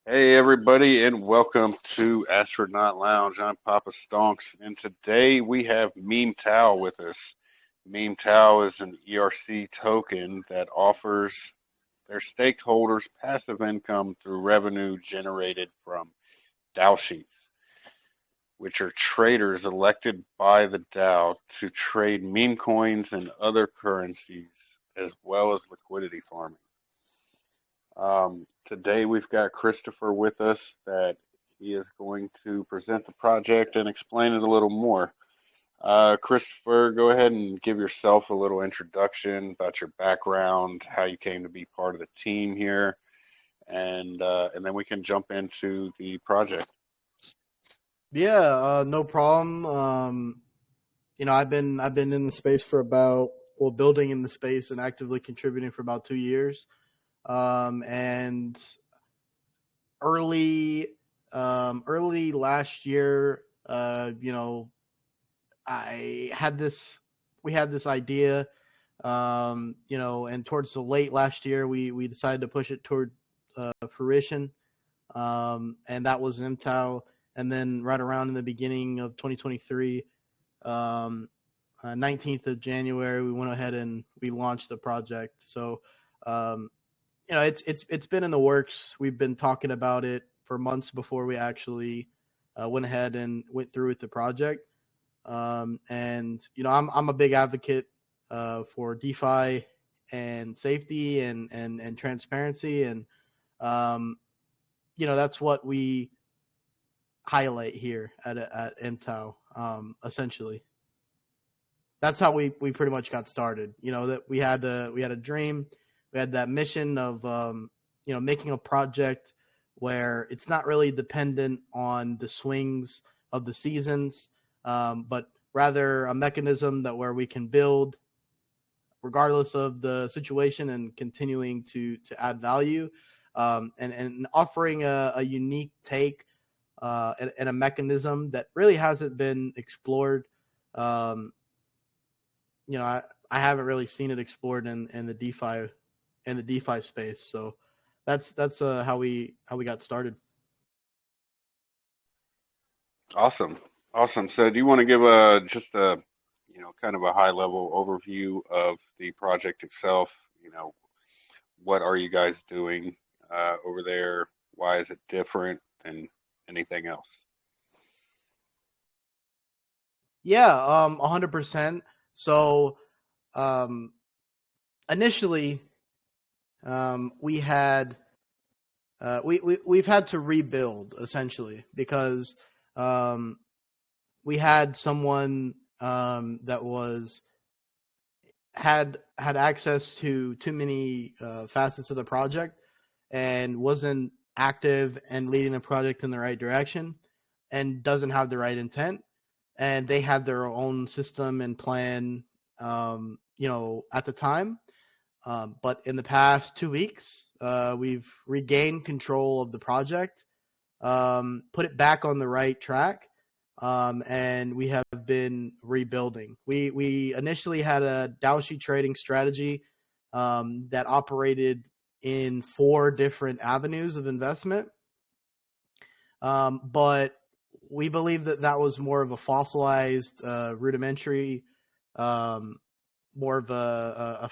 Hey everybody, and welcome to Astronaut Lounge. I'm Poppa Stonks, and today we have MemeTao with us. MemeTao is an ERC token that offers their stakeholders passive income through revenue generated from DAO sheets, which are traders elected by the DAO to trade meme coins and other currencies, as well as liquidity farming. Today we've got Christopher with us that he is going to present the project and explain it a little more. Christopher, go ahead and give yourself a little introduction about your background, how you came to be part of the team here, and then we can jump into the project. Yeah, no problem. I've been in the space for building in the space and actively contributing for about 2 years. And early, early last year, I had this, we had this idea, and towards the late last year, we decided to push it toward fruition. And that was MTOW. And then right around in the beginning of 2023, 19th of January, we went ahead and we launched the project. So, um, it's been in the works. We've been talking about it for months before we actually went ahead and went through with the project. And I'm a big advocate for DeFi and safety and transparency, and um, that's what we highlight here at MTOW. Essentially, that's how we pretty much got started. That we had a dream, we had that mission of making a project where it's not really dependent on the swings of the seasons, but rather a mechanism that where we can build regardless of the situation and continuing to add value, and offering a unique take, and a mechanism that really hasn't been explored. Um, I haven't really seen it explored in the DeFi space. So that's how we got started. Awesome, awesome. So, do you want to give just a kind of a high level overview of the project itself? You know, what are you guys doing over there? Why is it different than anything else? Yeah, 100%. So, um, initially, we had we've had to rebuild essentially because um, we had someone that was had access to too many facets of the project and wasn't active and leading the project in the right direction and doesn't have the right intent, and they had their own system and plan, at the time. But in the past 2 weeks, we've regained control of the project, put it back on the right track, and we have been rebuilding. We initially had a Daoshi trading strategy that operated in four different avenues of investment, but we believe that that was more of a fossilized, rudimentary, um, more of a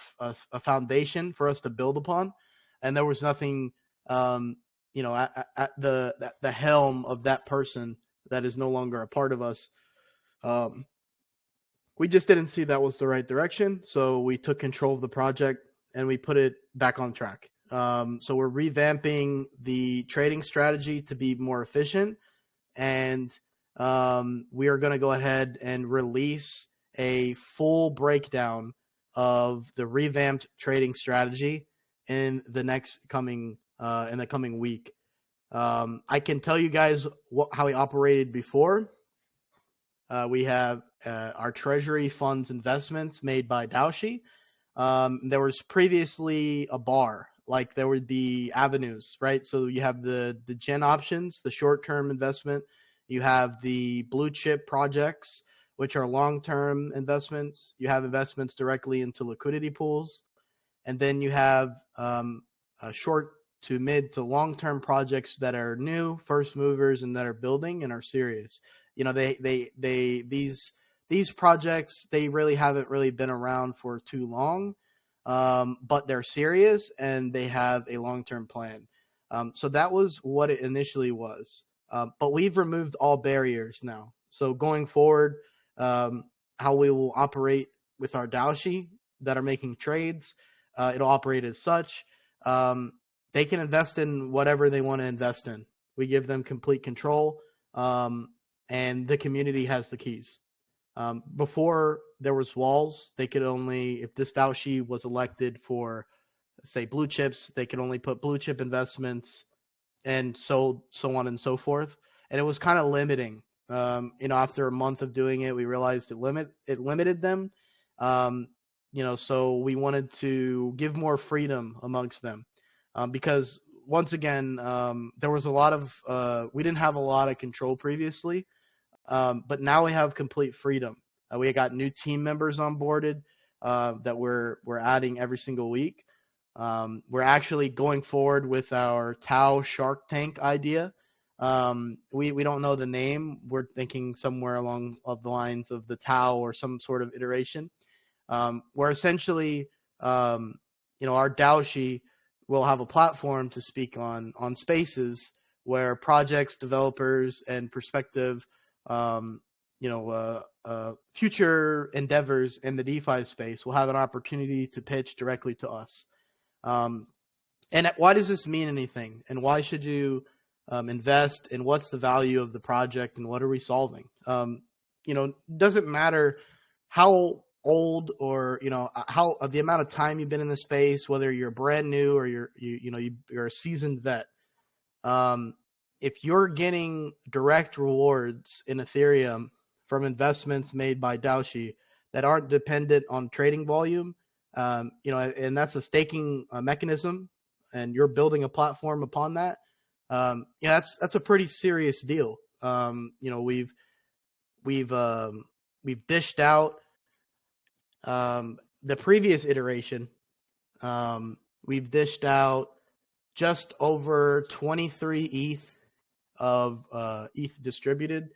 foundation for us to build upon, and there was nothing, at the helm of that person that is no longer a part of us. Um, we just didn't see that was the right direction, so we took control of the project and we put it back on track. So we're revamping the trading strategy to be more efficient, and we are going to go ahead and release a full breakdown of the revamped trading strategy in the coming week. I can tell you guys how we operated before. We have our treasury funds investments made by Daoshi. There was previously a bar, like there would be avenues, right? So you have the gen options, the short term investment. You have the blue chip projects, which are long term investments. You have investments directly into liquidity pools, and then you have short to mid to long term projects that are new, first movers, and that are building and are serious. You know, these projects, they really haven't really been around for too long, but they're serious and they have a long term plan. So that was what it initially was. But we've removed all barriers now. So going forward, how we will operate with our Daoshi that are making trades, it'll operate as such. Um, they can invest in whatever they want to invest in. We give them complete control, and the community has the keys. Before there was walls, they could only, if this Daoshi was elected for, say, blue chips, they could only put blue chip investments, and so on and so forth. And it was kind of limiting. After a month of doing it, we realized it limited them. Um, so we wanted to give more freedom amongst them, because once again, there was a lot of we didn't have a lot of control previously, but now we have complete freedom. We got new team members onboarded that we're adding every single week. We're actually going forward with our Tau Shark Tank idea. We don't know the name. We're thinking somewhere along of the lines of the Tau or some sort of iteration. Where essentially, our Daoshi will have a platform to speak on spaces where projects, developers, and prospective, future endeavors in the DeFi space will have an opportunity to pitch directly to us. And why does this mean anything? And why should you invest? And what's the value of the project? And what are we solving? Doesn't matter how old or how the amount of time you've been in the space, whether you're brand new or you're a seasoned vet. If you're getting direct rewards in Ethereum from investments made by Daoshi that aren't dependent on trading volume, and that's a staking mechanism, and you're building a platform upon that. That's a pretty serious deal. We've dished out the previous iteration. We've dished out just over 23 ETH of ETH distributed,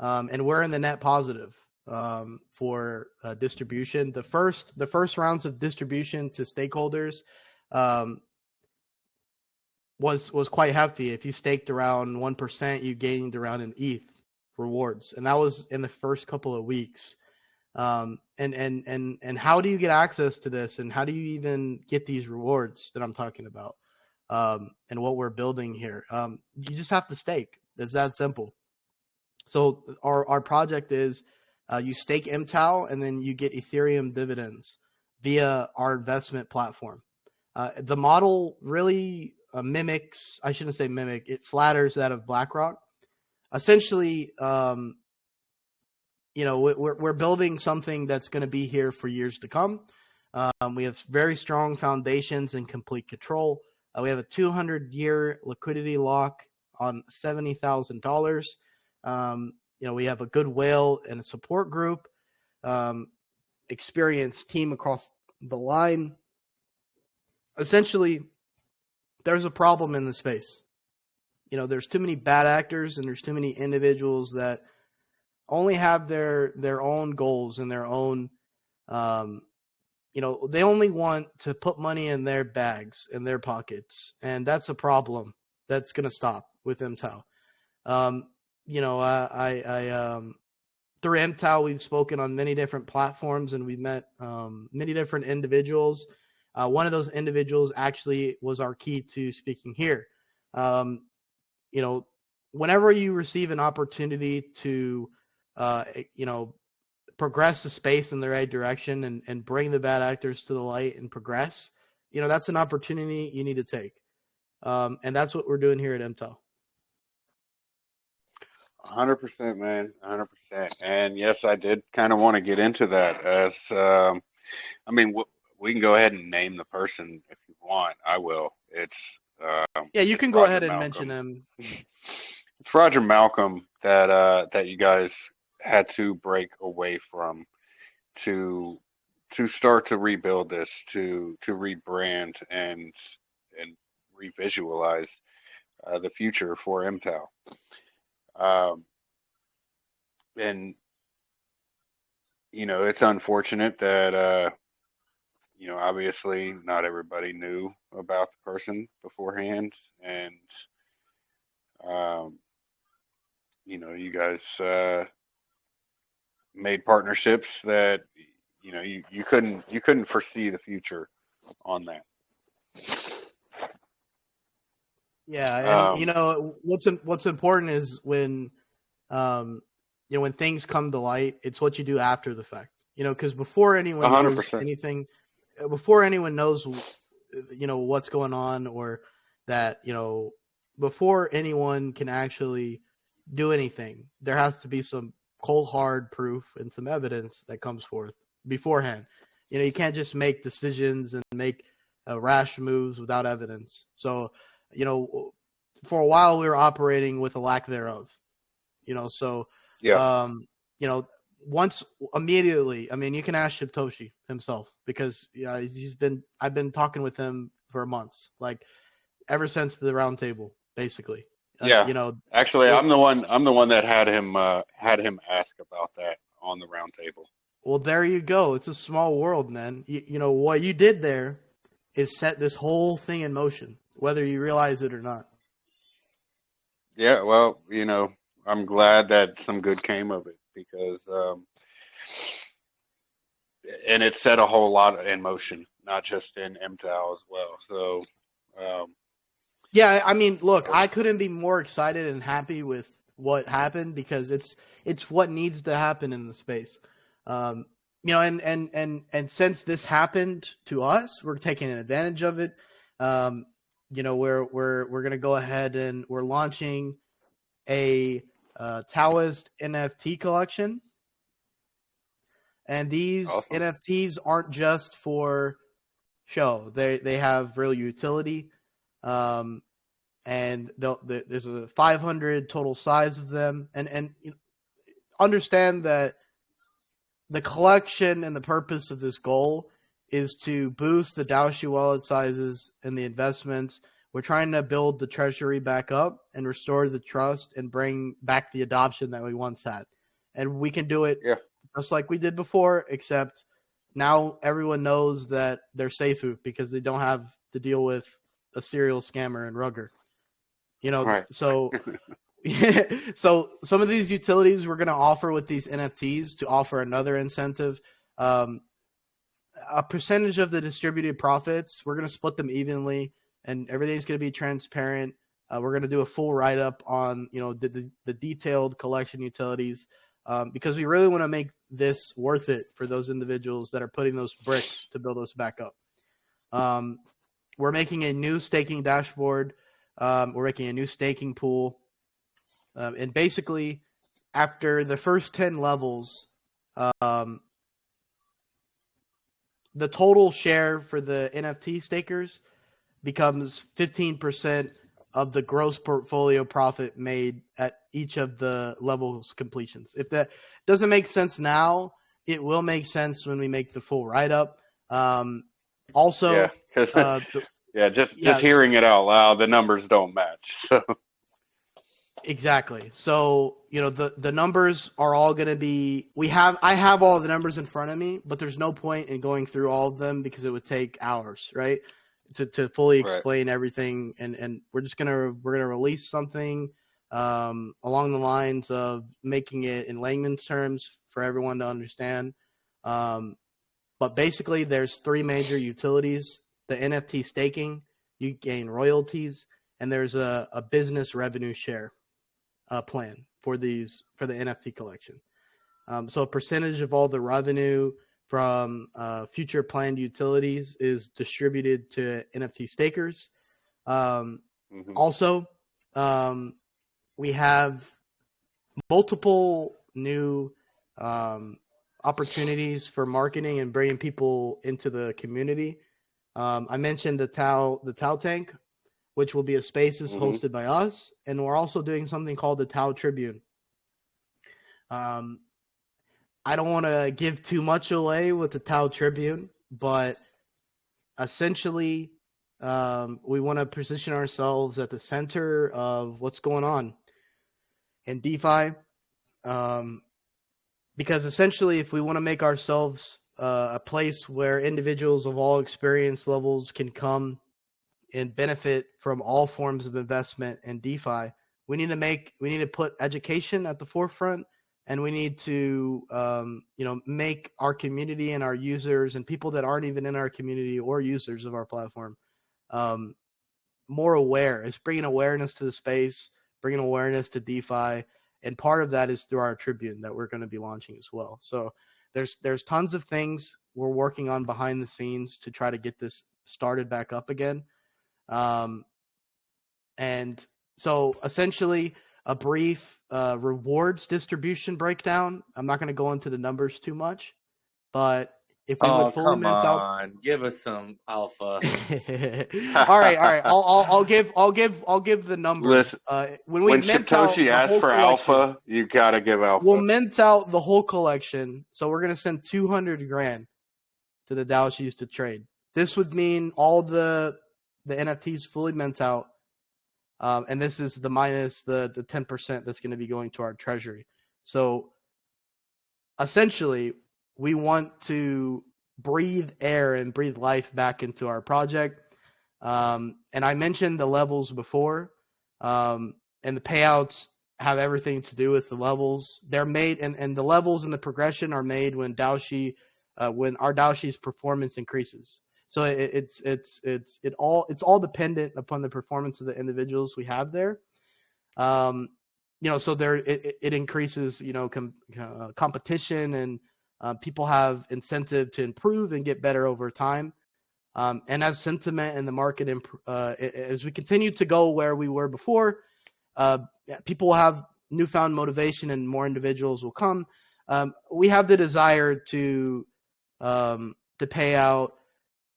and we're in the net positive for distribution. The first rounds of distribution to stakeholders was quite hefty. If you staked around 1%, you gained around an ETH rewards, and that was in the first couple of weeks. And how do you get access to this, and how do you even get these rewards that I'm talking about, and what we're building here? You just have to stake. It's that simple. So our project is you stake MemeTao and then you get Ethereum dividends via our investment platform. The model really mimics, I shouldn't say mimic, it flatters that of BlackRock. Essentially, we're building something that's going to be here for years to come. We have very strong foundations and complete control. We have a 200-year liquidity lock on $70,000. We have a good whale and a support group, experienced team across the line. Essentially, there's a problem in the space. There's too many bad actors and there's too many individuals that only have their own goals and their own, they only want to put money in their bags, in their pockets. And that's a problem that's going to stop with MemeTao. Through MemeTao, we've spoken on many different platforms and we've met many different individuals. One of those individuals actually was our key to speaking here. Whenever you receive an opportunity to, progress the space in the right direction and bring the bad actors to the light and progress, that's an opportunity you need to take. And that's what we're doing here at MemeTao. 100%, man, 100%. And yes, I did kind of want to get into that as, we can go ahead and name the person if you want. I will. It's you can go Roger ahead and Malcolm. mention him. It's Roger Malcolm that you guys had to break away from to start to rebuild this, to rebrand and revisualize the future for MemeTao. Um, and it's unfortunate that obviously not everybody knew about the person beforehand, and um, you guys made partnerships that you couldn't foresee the future on that. Yeah, and Um, what's important is when um, when things come to light, it's what you do after the fact. Because before anyone hundred knows percent. anything, before anyone knows, what's going on, or that, before anyone can actually do anything, there has to be some cold hard proof and some evidence that comes forth beforehand. You can't just make decisions and make rash moves without evidence. So, you know, for a while we were operating with a lack thereof. So, Yeah, um, you know, once immediately, I mean, you can ask Shibtoshi himself, because yeah, I've been talking with him for months, like ever since the round table, basically. yeah. Actually, It, I'm the one that had him ask about that on the round table. well, there you go. It's a small world, man. What you did there is set this whole thing in motion, whether you realize it or not. Yeah, well, I'm glad that some good came of it because and it set a whole lot in motion, not just in MTAL as well. So, um, Yeah, I mean, look, so I couldn't be more excited and happy with what happened, because it's what needs to happen in the space. Um, and since this happened to us, we're taking advantage of it. Um, we're gonna go ahead and we're launching a Taoist NFT collection, and these awesome. NFTs aren't just for show. They have real utility. Um, and there's a 500 total size of them, and understand that the collection and the purpose of this goal is to boost the Daoshi wallet sizes and the investments. We're trying to build the treasury back up and restore the trust and bring back the adoption that we once had, and we can do it Yeah, just like we did before, except now everyone knows that they're safe because they don't have to deal with a serial scammer and rugger. right. So so some of these utilities we're going to offer with these NFTs to offer another incentive. Um, a percentage of the distributed profits, we're going to split them evenly, and everything's going to be transparent. We're going to do a full write up on the detailed collection utilities, because we really want to make this worth it for those individuals that are putting those bricks to build us back up. Um, we're making a new staking dashboard. We're making a new staking pool. And basically, after the first 10 levels, um, the total share for the NFT stakers becomes 15% of the gross portfolio profit made at each of the levels completions. If that doesn't make sense now, it will make sense when we make the full write up. Yeah, Also, because the yeah, just yeah, hearing it out loud, the numbers don't match. So exactly. So, the numbers are all going to be I have all the numbers in front of me, but there's no point in going through all of them because it would take hours, right? To fully right. explain everything, and we're going to release something along the lines of making it in layman's terms for everyone to understand. Um, but basically there's three major utilities: the NFT staking, you gain royalties, and there's a business revenue share plan for the NFT collection. So a percentage of all the revenue from future planned utilities is distributed to NFT stakers. Um, Hmm. Also, um, we have multiple new um, opportunities for marketing and bringing people into the community. I mentioned the Tau tank, which will be a spaces Hmm. hosted by us, and we're also doing something called the Tau Tribune. Um, I don't want to give too much away with the Tau Tribune, but essentially, We want to position ourselves at the center of what's going on in DeFi, because essentially, if we want to make ourselves a place where individuals of all experience levels can come and benefit from all forms of investment in DeFi, we need to put education at the forefront, and we need to make our community and our users and people that aren't even in our community or users of our platform more aware. It's bringing awareness to the space, bringing awareness to DeFi, and part of that is through our Tribune that we're going to be launching as well. So there's tons of things we're working on behind the scenes to try to get this started back up again. And so essentially a brief rewards distribution breakdown. I'm not going to go into the numbers too much, but if we would fully come mint out, on, give us some alpha. all right. I'll give the numbers. Listen, When we when mint out Satoshi the asks whole for collection, alpha, you gotta give alpha. we'll mint out the whole collection. So we're gonna send 200 grand to the Daoshis to trade. This would mean all the NFTs fully mint out, and this is the minus the 10% that's going to be going to our treasury. So essentially, we want to breathe air and breathe life back into our project. And I mentioned the levels before, and the payouts have everything to do with the levels. They're made, and the levels and the progression are made when when our Daoshi's performance increases. So it's all dependent upon the performance of the individuals we have there. So it increases, competition, and people have incentive to improve and get better over time. And as sentiment in the market, as we continue to go where we were before, people will have newfound motivation and more individuals will come. We have the desire to pay out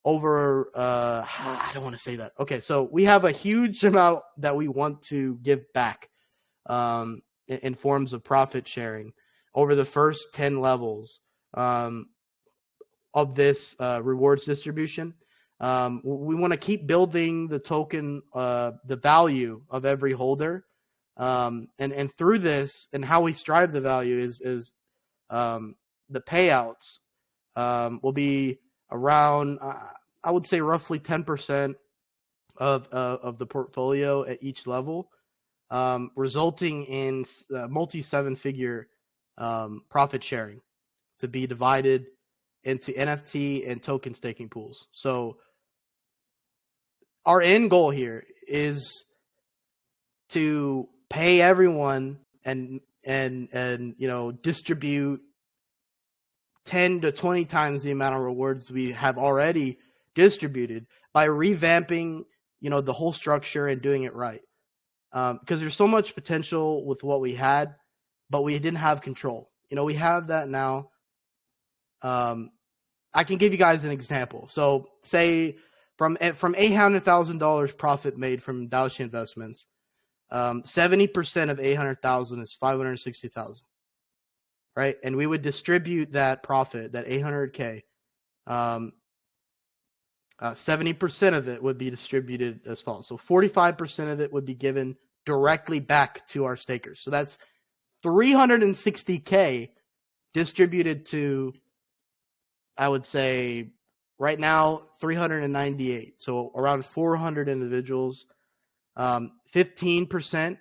over, I don't want to say that. Okay, so we have a huge amount that we want to give back in forms of profit sharing over the first 10 levels of this rewards distribution. We want to keep building the token, the value of every holder. And through this, and how we strive the value is the payouts will be around, I would say roughly 10% of the portfolio at each level, resulting in multi 7-figure profit sharing to be divided into NFT and token staking pools. So our end goal here is to pay everyone and distribute 10 to 20 times the amount of rewards we have already distributed by revamping, the whole structure and doing it right. Because there's so much potential with what we had, but we didn't have control. We have that now. I can give you guys an example. So say from $800,000 profit made from Daoshi investments, 70% of 800,000 is 560,000. Right? And we would distribute that profit, that 800K. 70% of it would be distributed as follows. So 45% of it would be given directly back to our stakers. So that's 360K distributed to, I would say, right now, 398. So around 400 individuals. 15%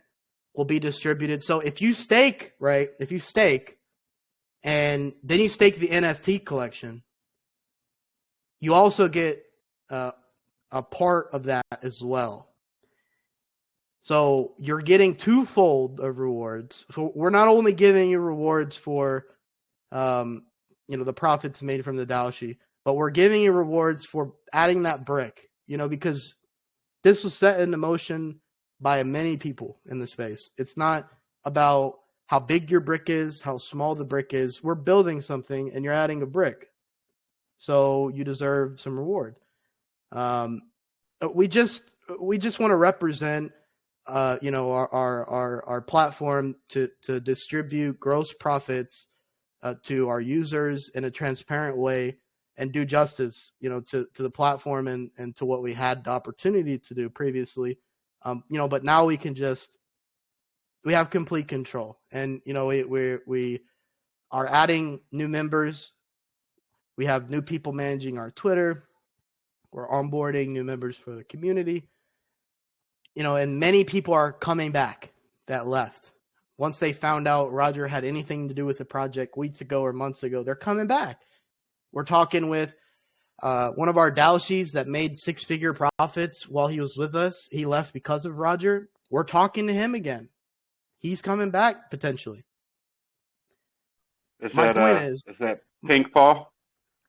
will be distributed. So if you stake, right, and then you stake the NFT collection, you also get a part of that as well. So you're getting twofold of rewards. So we're not only giving you rewards for, the profits made from the Daoshi, but we're giving you rewards for adding that brick, because this was set into motion by many people in the space. It's not about how big your brick is, how small the brick is. We're building something and you're adding a brick. So you deserve some reward. We just want to represent, our platform to distribute gross profits to our users in a transparent way, and do justice, to the platform and to what we had the opportunity to do previously. But now we have complete control, and we are adding new members. We have new people managing our Twitter. We're onboarding new members for the community. And many people are coming back that left. Once they found out Roger had anything to do with the project weeks ago or months ago, they're coming back. We're talking with one of our Dalshies that made six-figure profits while he was with us. He left because of Roger. We're talking to him again. He's coming back potentially. Is that Pink Paul?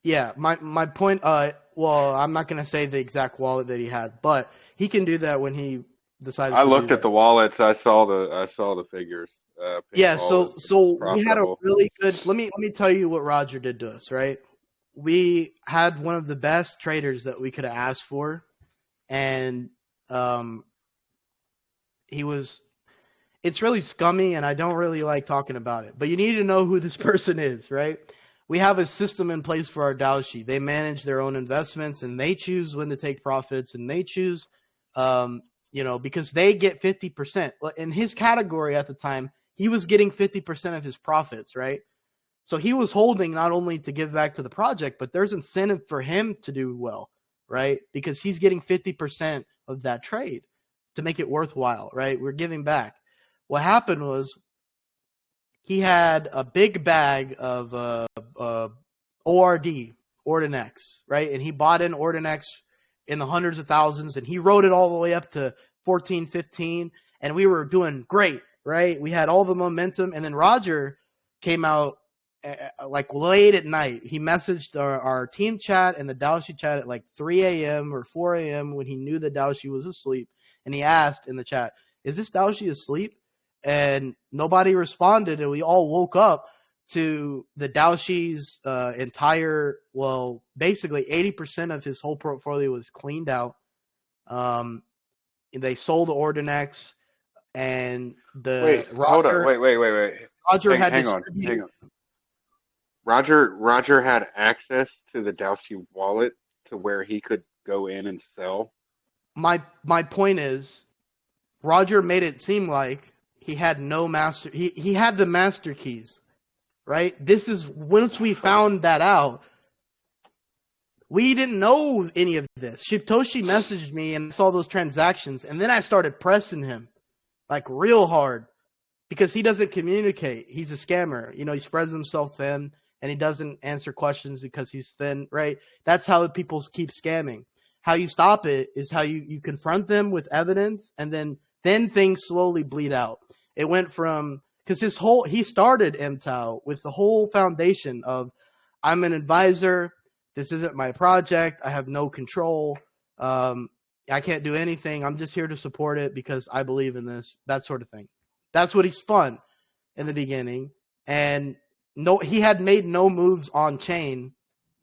Yeah, my point. Well, I'm not gonna say the exact wallet that he had, but he can do that when he decides. I looked at the wallets. I saw the figures. Yeah, so we had a really good. Let me tell you what Roger did to us. Right, we had one of the best traders that we could have asked for, and he was. It's really scummy, and I don't really like talking about it. But you need to know who this person is, right? We have a system in place for our Dalshi. They manage their own investments, and they choose when to take profits, and they choose, because they get 50%. In his category at the time, he was getting 50% of his profits, right? So he was holding not only to give back to the project, but there's incentive for him to do well, right? Because he's getting 50% of that trade to make it worthwhile, right? We're giving back. What happened was he had a big bag of ORD, Ordinx, right? And he bought in Ordinx in the hundreds of thousands, and he rode it all the way up to 14, 15, and we were doing great, right? We had all the momentum, and then Roger came out like late at night. He messaged our team chat and the Dalshi chat at like 3 a.m. or 4 a.m. when he knew the Dalshi was asleep, and he asked in the chat, "Is this Dalshi asleep?" And nobody responded, and we all woke up to the Dalshi's basically 80% of his whole portfolio was cleaned out. They sold Ordinx, and hold on. Wait. Roger hang on. Roger had access to the Dalshi wallet to where he could go in and sell. My point is, Roger made it seem like he had no master. He had the master keys, right? This is once we found that out. We didn't know any of this. Shitoshi messaged me and saw those transactions, and then I started pressing him like real hard because he doesn't communicate. He's a scammer. He spreads himself thin, and he doesn't answer questions because he's thin, right? That's how people keep scamming. How you stop it is how you confront them with evidence, and then things slowly bleed out. It went from, because he started MemeTao with the whole foundation of, I'm an advisor, this isn't my project, I have no control, I can't do anything, I'm just here to support it because I believe in this, that sort of thing. That's what he spun in the beginning, and he had made no moves on chain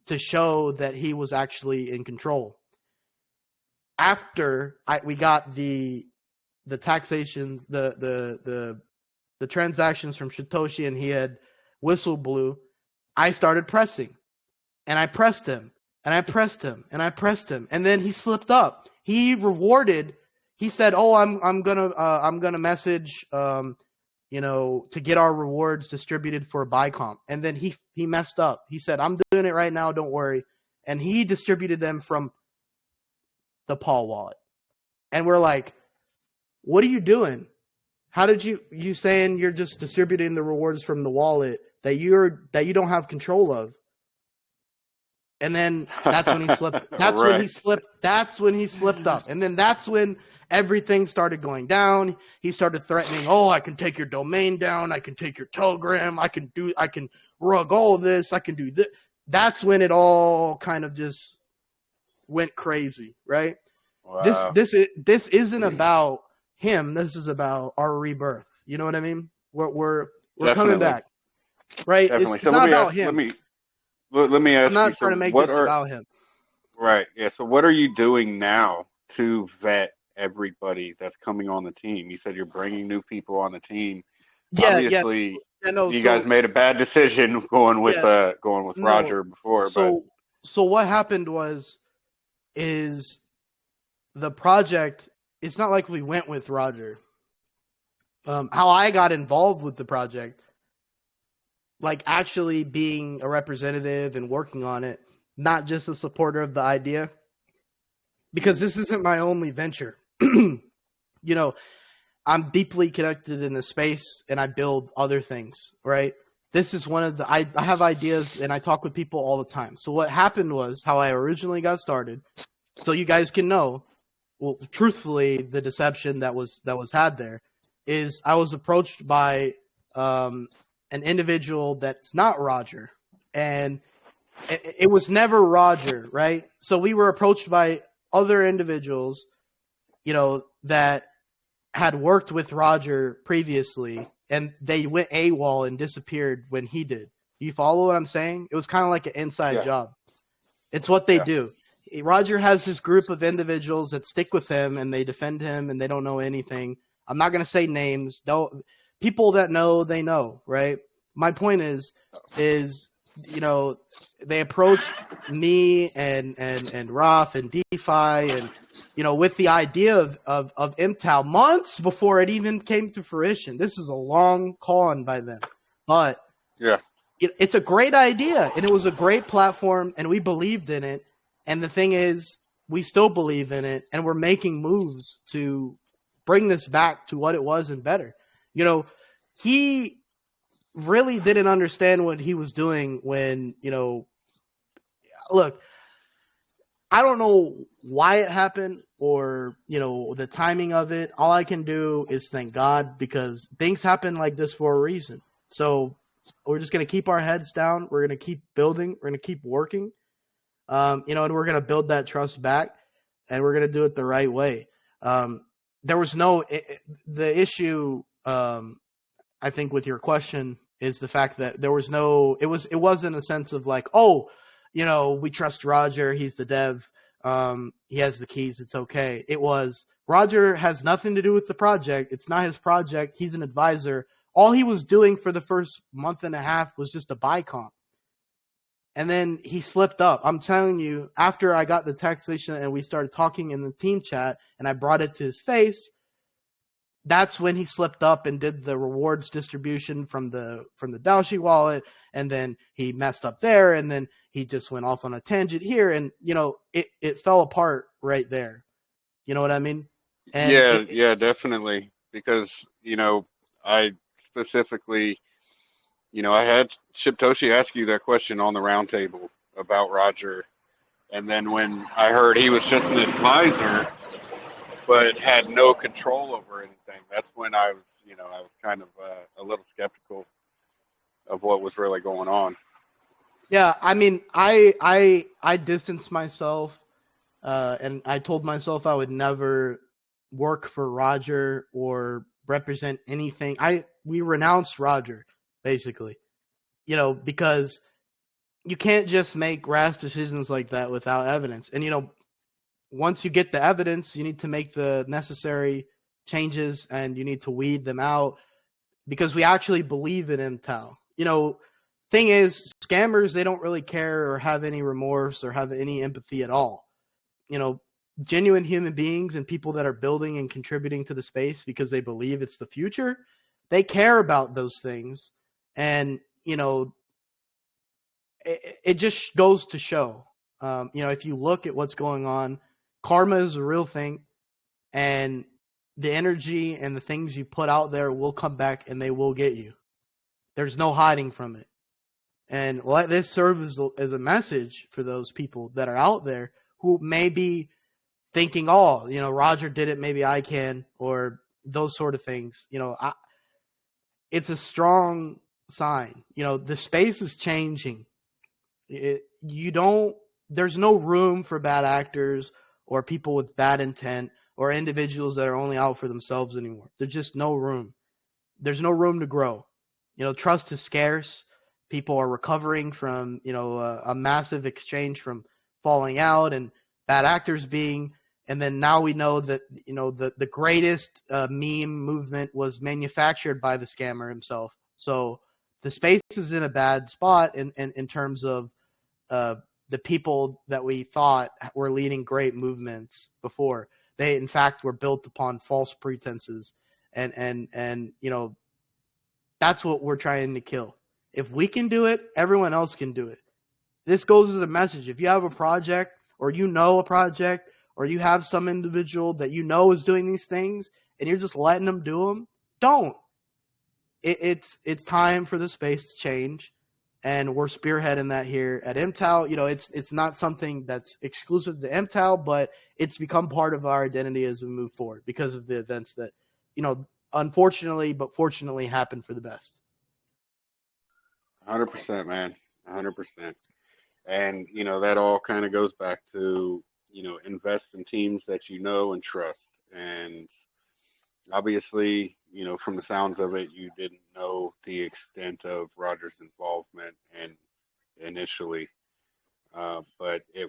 to show that he was actually in control. After we got the taxations, the transactions from Shitoshi, and he had whistle blew, I started pressing, and I pressed him, and I pressed him, and I pressed him, and then he slipped up. He said, "Oh, I'm gonna message, to get our rewards distributed for buy comp," and then he messed up. He said, "I'm doing it right now, don't worry," and he distributed them from the Paul wallet, and we're like, what are you doing? How did you saying you're just distributing the rewards from the wallet that you don't have control of? And then that's when he slipped. That's right. when he slipped. That's when he slipped up. And then that's when everything started going down. He started threatening, "Oh, I can take your domain down. I can take your Telegram. I can rug all of this. I can do this." That's when it all kind of just went crazy, right? Wow. This isn't about him. This is about our rebirth. You know what I mean? We're coming back, right? Definitely. It's not about him. Let me ask I'm not you, trying to make this about him. Right. Yeah. So what are you doing now to vet everybody that's coming on the team? You said you're bringing new people on the team. Yeah. Obviously, you guys made a bad decision going with Roger before. So So what happened is the project. It's not like we went with Roger. How I got involved with the project, like actually being a representative and working on it, not just a supporter of the idea, because this isn't my only venture. You know, I'm deeply connected in the space and I build other things, right? This is one of the, I have ideas and I talk with people all the time. So what happened was how I originally got started. So you guys can know, well, truthfully, the deception that was had there is I was approached by an individual that's not Roger, and it was never Roger, right? So we were approached by other individuals, that had worked with Roger previously, and they went AWOL and disappeared when he did. You follow what I'm saying? It was kind of like an inside job. It's what they do. Roger has his group of individuals that stick with him and they defend him and they don't know anything. I'm not going to say names. People that know, they know, right? My point is, they approached me and Roth and DeFi and, with the idea of MemeTao months before it even came to fruition. This is a long con by them. But it's a great idea and it was a great platform and we believed in it. And the thing is, we still believe in it and we're making moves to bring this back to what it was and better. He really didn't understand what he was doing when, look, I don't know why it happened or, the timing of it. All I can do is thank God because things happen like this for a reason. So we're just going to keep our heads down. We're going to keep building. We're going to keep working. And we're going to build that trust back and we're going to do it the right way. There was the issue, I think with your question is the fact that there was it wasn't a sense of like, we trust Roger. He's the dev. He has the keys. It's okay. It was Roger has nothing to do with the project. It's not his project. He's an advisor. All he was doing for the first month and a half was just a buy comp. And then he slipped up. I'm telling you, after I got the taxation and we started talking in the team chat and I brought it to his face, that's when he slipped up and did the rewards distribution from the Daoshi wallet. And then he messed up there. And then he just went off on a tangent here. And, it fell apart right there. You know what I mean? And definitely. Because, I specifically, I had Shiptoshi ask you that question on the roundtable about Roger. And then when I heard he was just an advisor, but had no control over anything, that's when I was kind of a little skeptical of what was really going on. Yeah, I mean, I distanced myself, and I told myself I would never work for Roger or represent anything. We renounced Roger, basically, because you can't just make rash decisions like that without evidence. And once you get the evidence, you need to make the necessary changes and you need to weed them out because we actually believe in MemeTao. Thing is, scammers, they don't really care or have any remorse or have any empathy at all. Genuine human beings and people that are building and contributing to the space because they believe it's the future, they care about those things. And, it just goes to show, if you look at what's going on, karma is a real thing, and the energy and the things you put out there will come back and they will get you. There's no hiding from it. And let this serve as a message for those people that are out there who may be thinking, Roger did it, maybe I can, or those sort of things. It's a strong sign. The space is changing. There's no room for bad actors or people with bad intent or individuals that are only out for themselves anymore. There's just no room. There's no room to grow. Trust is scarce. People are recovering from, a massive exchange from falling out and bad actors and then now we know that, the greatest meme movement was manufactured by the scammer himself. So the space is in a bad spot in terms of the people that we thought were leading great movements before. They, in fact, were built upon false pretenses. And that's what we're trying to kill. If we can do it, everyone else can do it. This goes as a message. If you have a project, or a project, or you have some individual that is doing these things, and you're just letting them do them, don't. It's time for the space to change, and we're spearheading that here at MemeTao. It's not something that's exclusive to MemeTao, but it's become part of our identity as we move forward because of the events that, unfortunately but fortunately happened for the best. 100%, man. 100%. And, that all kind of goes back to, invest in teams that you know and trust. And obviously, from the sounds of it, you didn't know the extent of Roger's involvement and initially, but it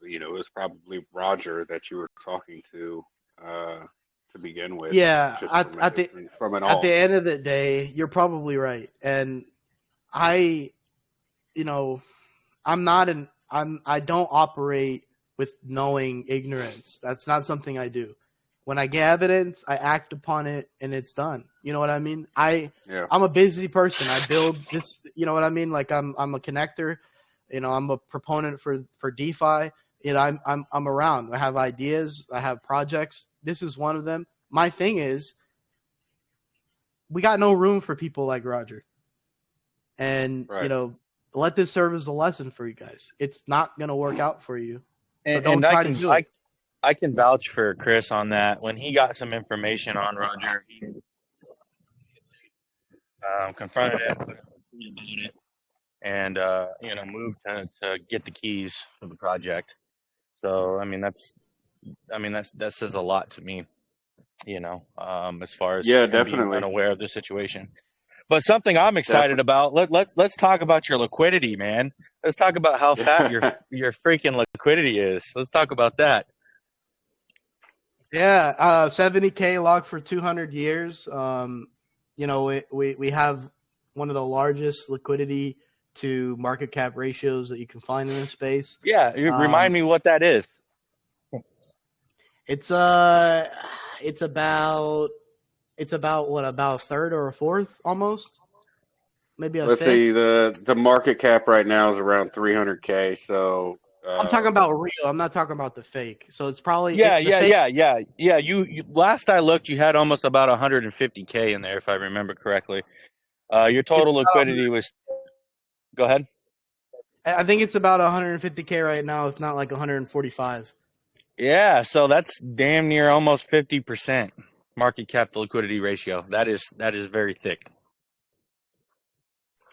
was probably Roger that you were talking to begin with, Yeah, just from an at all. the end of the day, you're probably right. And I, I don't operate with knowing ignorance. That's not something I do. When I get evidence, I act upon it, and it's done. You know what I mean? Yeah. I'm a busy person. I build this. You know what I mean? Like I'm a connector. I'm a proponent for DeFi. I'm around. I have ideas. I have projects. This is one of them. My thing is, we got no room for people like Roger. And Right. let this serve as a lesson for you guys. It's not gonna work out for you, so don't And try to do it. I can vouch for Chris on that. When he got some information on Roger, he confronted it, put a tweet about it, and moved to get the keys for the project. So that says a lot to me. As far as Yeah, him being definitely. unaware of the situation. But something I'm excited about. Let's talk about your liquidity, man. Let's talk about how fat your freaking liquidity is. Let's talk about that. Yeah, 70K locked for 200 years. We have one of the largest liquidity to market cap ratios that you can find in this space. Yeah, remind me what that is. It's about what, about a third or a fourth almost, maybe a Let's fifth. see, the market cap right now is around 300K. So I'm talking about real. I'm not talking about the fake. So it's probably Yeah. You last I looked, you had almost about 150K in there, if I remember correctly. Your total liquidity was. Go ahead. I think it's about 150K right now, if not like 145. Yeah, so that's damn near almost 50% market cap to liquidity ratio. That is very thick.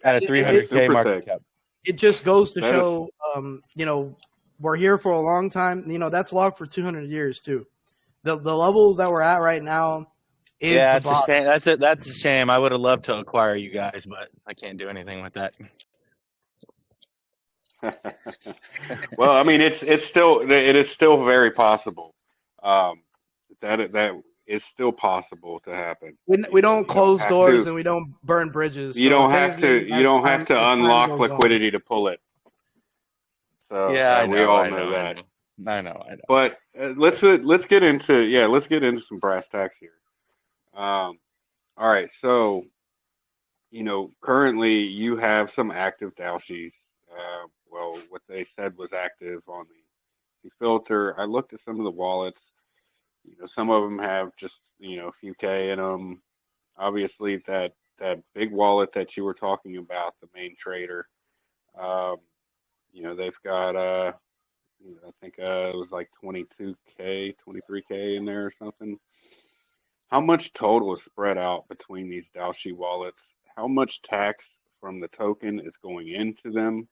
At a 300K market thick. cap. It just goes to That show, we're here for a long time. That's locked for 200 years too. The level that we're at right now is Yeah, the it's a bottom. shame. That's a shame. I would have loved to acquire you guys, but I can't do anything with that. Well, I mean, it is still very possible. That is still possible to happen. We don't close doors to. and we don't burn bridges. You So don't if have to. anything, You don't have to as time unlock goes liquidity to pull it. So Yeah, I know. we all I know that. I know. But let's get into some brass tacks here. All right, so currently you have some active Dalshies. Well, what they said was active on the filter. I looked at some of the wallets. Some of them have just a few K in them. Obviously, that big wallet that you were talking about, the main trader. They've got I think it was like 22K, 23K in there or something. How much total is spread out between these Dalshi wallets? How much tax from the token is going into them?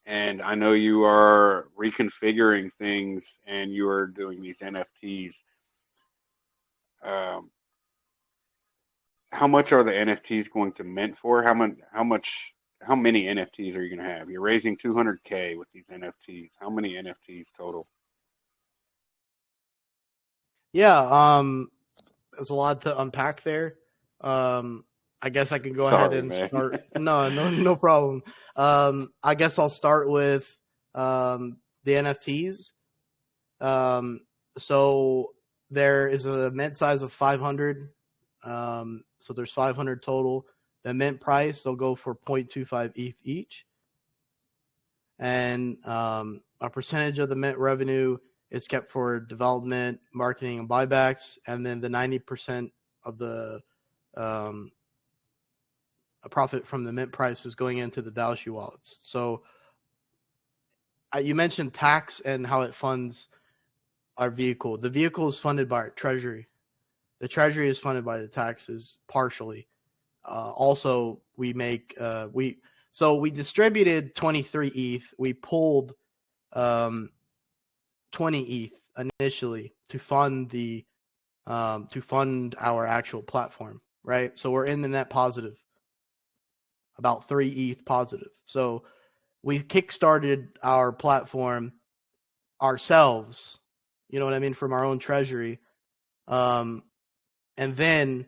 And I know you are reconfiguring things and you are doing these NFTs. How much are the NFTs going to mint for? How many NFTs are you going to have? You're raising 200K with these NFTs. How many NFTs total? Yeah, there's a lot to unpack there. I guess I can go ahead Sorry, and man. start. No problem. I guess I'll start with the NFTs. So there is a mint size of 500. So there's 500 total. The mint price, they'll go for 0.25 ETH each. And a percentage of the mint revenue is kept for development, marketing, and buybacks. And then the 90% of the a profit from the mint price is going into the Daoshi wallets. So you mentioned tax and how it funds our vehicle. The vehicle is funded by our treasury. The treasury is funded by the taxes partially. Also, we make we distributed 23 ETH. We pulled 20 ETH initially to fund our actual platform, right? So we're in the net positive, about 3 ETH positive. So we kickstarted our platform ourselves, you know what I mean, from our own treasury. And then,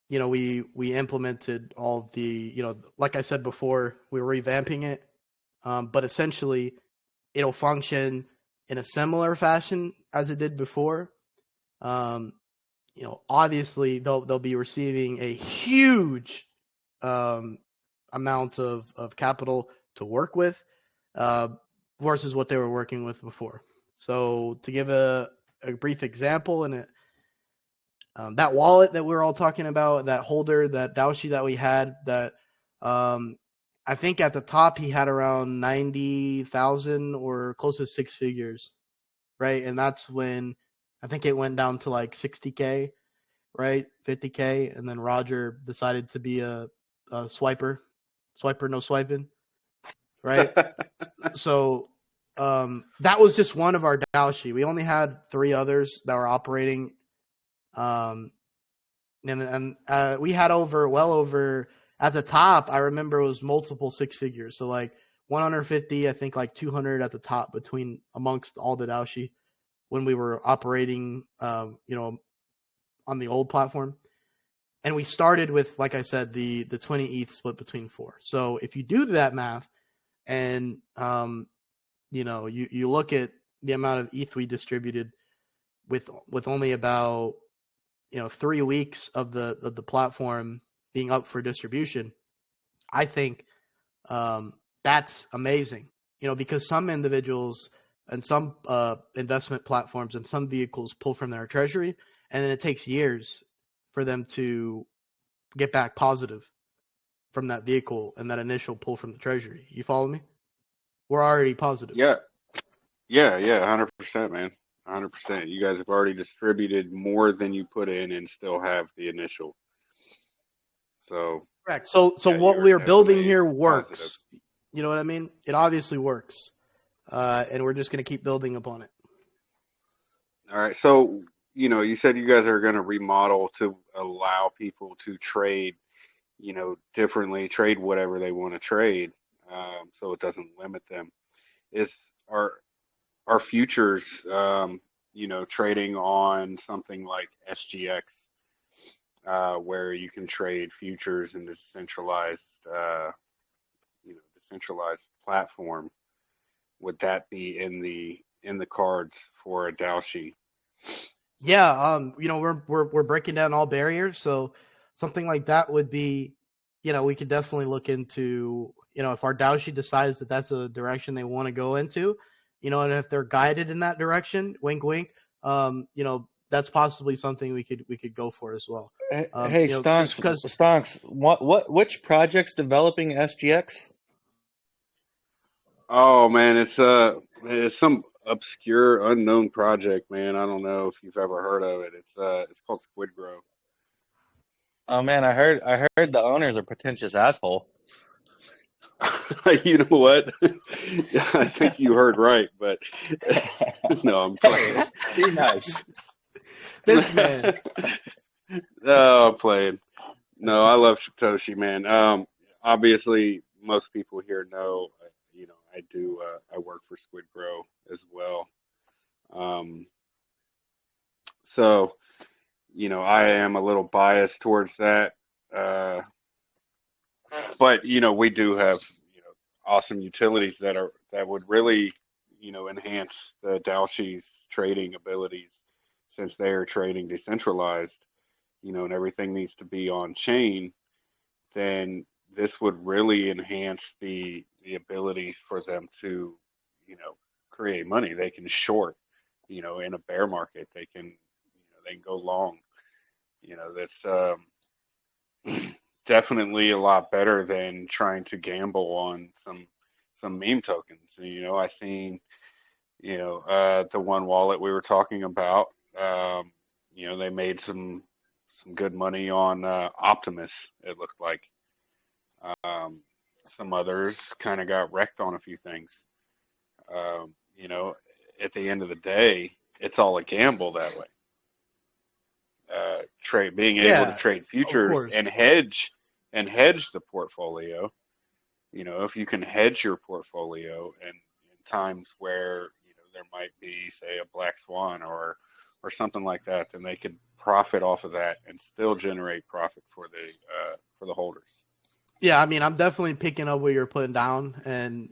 we implemented all of the, like I said before, we were revamping it. But essentially, it'll function in a similar fashion as it did before. Obviously, they'll be receiving a huge amount of capital to work with versus what they were working with before. So to give a brief example, and that wallet that we were all talking about, that holder, that Daoshi that we had, that I think at the top he had around 90,000 or close to 6 figures, right? And that's when I think it went down to like 60K, right? 50K, and then Roger decided to be a swiper, no swiping, right? So that was just one of our Daoshi. We only had 3 others that were operating, and we had well over at the top. I remember it was multiple 6 figures, so like 150, I think like 200 at the top between amongst all the Daoshi when we were operating, on the old platform. And we started with, like I said, the 20 ETH split between 4. So if you do that math, and you look at the amount of ETH we distributed with only about 3 weeks of the platform being up for distribution, I think that's amazing. Because some individuals and some investment platforms and some vehicles pull from their treasury, and then it takes years for them to get back positive from that vehicle and that initial pull from the treasury. You follow me? We're already positive. Yeah, 100%, man. 100%. You guys have already distributed more than you put in and still have the initial. So correct. So yeah, what you're we're building here definitely works. positive. You know what I mean? It obviously works, and we're just going to keep building upon it. All right. So, you said you guys are going to remodel to allow people to trade, differently, trade whatever they want to trade, so it doesn't limit them. Is our futures, trading on something like SGX, where you can trade futures in this decentralized platform? Would that be in the cards for a Daoshi? Yeah, we're breaking down all barriers, so something like that would be, we could definitely look into, if our Daoshi decides that that's a direction they want to go into, and if they're guided in that direction, wink, wink, that's possibly something we could go for as well. Hey, Just because. Stonks, which project's developing SGX? Oh man, it's some obscure unknown project, man. I don't know if you've ever heard of it. It's called Squid Grow. Oh man, I heard the owner's a pretentious asshole. You know what? I think you heard right, but no, I'm playing. Be nice. This man. Oh, I'm playing. No, I love Satoshi, man. Obviously, most people here know, I do. I work for Squid Grow as well. Um, so, I am a little biased towards that. but we do have awesome utilities that would really enhance the Dalshi's trading abilities, since they are trading decentralized, and everything needs to be on chain. Then this would really enhance the ability for them to create money. They can short, in a bear market. They can go long. That's definitely a lot better than trying to gamble on some meme tokens. I seen the one wallet we were talking about. They made some good money on Optimus. It looked like some others kind of got wrecked on a few things. Um, you know, at the end of the day, it's all a gamble that way. Being able to Yeah, trade of futures course. and hedge the portfolio. If you can hedge your portfolio in times where there might be, say, a black swan or something like that, then they could profit off of that and still generate profit for the holders. Yeah, I mean, I'm definitely picking up what you're putting down, and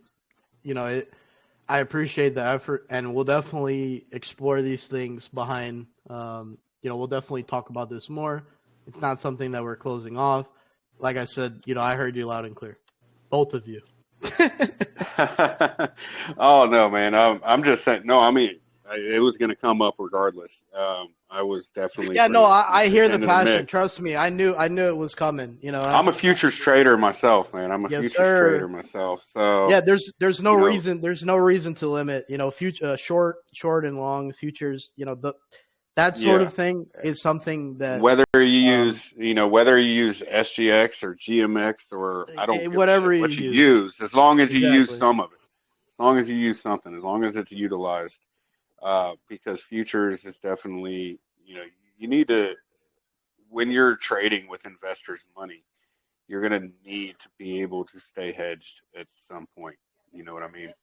I appreciate the effort, and we'll definitely explore these things behind. We'll definitely talk about this more. It's not something that we're closing off. Like I said, I heard you loud and clear, both of you. Oh no, man! I'm just saying. No, I mean, it was going to come up regardless. I was definitely Yeah, no, bringing I hear the into the passion. mix. Trust me, I knew it was coming. I'm a futures trader myself, man. I'm a Yes, futures trader sir. myself. So Yeah, there's no you know, reason to limit, future short and long futures, that sort yeah. of thing is something that um Whether you use SGX or GMX, or I don't give a shit whatever you what you use. use, as long as you use Exactly. some of it, as long as you use something, as long as it's utilized. Because futures is definitely, you need to, when you're trading with investors' money, you're gonna need to be able to stay hedged at some point. You know what I mean?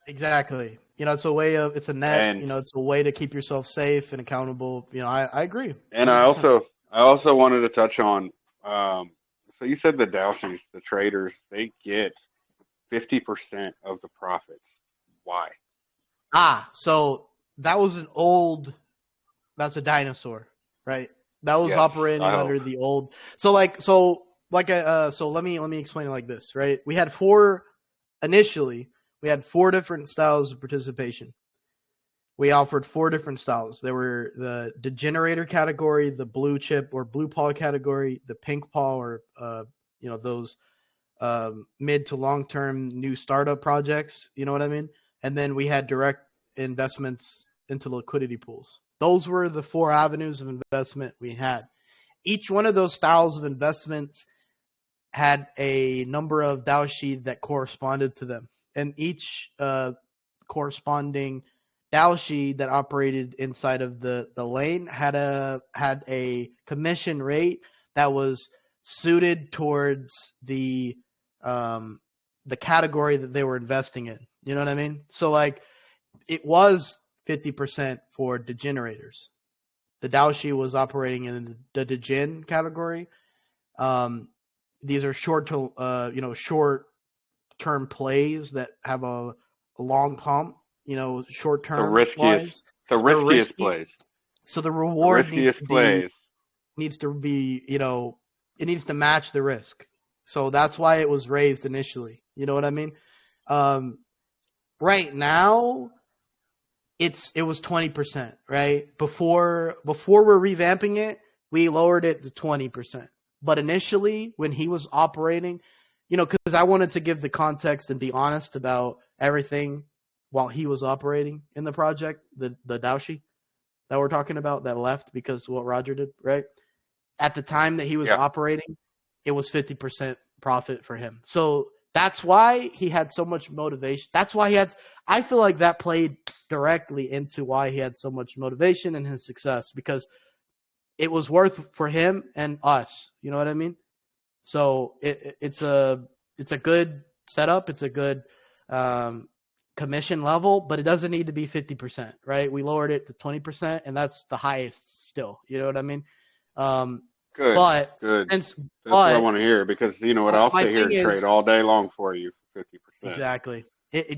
Exactly. It's a net, And it's a way to keep yourself safe and accountable. I agree. and I 100%. also I also wanted to touch on. So you said the Dowshies, the traders, they get 50% of the profits. Why? So that was that's a dinosaur, right? That was Yes, I operating hope. under the old. So let me explain it like this, right? Initially we had four different styles of participation. We offered four different styles. There were the degenerator category, the blue chip or blue paw category, the pink paw, or those mid to long term new startup projects. You know what I mean? And then we had direct investments into liquidity pools. Those were the four avenues of investment we had. Each one of those styles of investments had a number of Daoshi that corresponded to them, and each corresponding Daoshi that operated inside of the lane had a commission rate that was suited towards the category that they were investing in. You know what I mean? So like it was 50% for degenerators. The Daoshi was operating in the degen category. Um, these are short term plays that have a long pump, short The term riskiest, wise. the They're riskiest risky. plays, So the the reward riskiest plays. needs to be, it needs to match the risk. So that's why it was raised initially. You know what I mean? Um, right now, it was 20%, right? Before we're revamping it, we lowered it to 20%. But initially, when he was operating, because I wanted to give the context and be honest about everything while he was operating in the project, the Daoshi that we're talking about that left because of what Roger did, right? At the time that he was Yeah, operating, it was 50% profit for him. So that's why he had so much motivation. I feel like that played directly into why he had so much motivation and his success, because it was worth for him and us. You know what I mean? So it's a good setup. It's a good um, commission level, but it doesn't need to be 50%, right? We lowered it to 20%, and that's the highest still. You know what I mean? Um, Good, But good. since That's what I but want to hear because you know what? I'll my sit here thing and trade is all day long for you for 50%. exactly.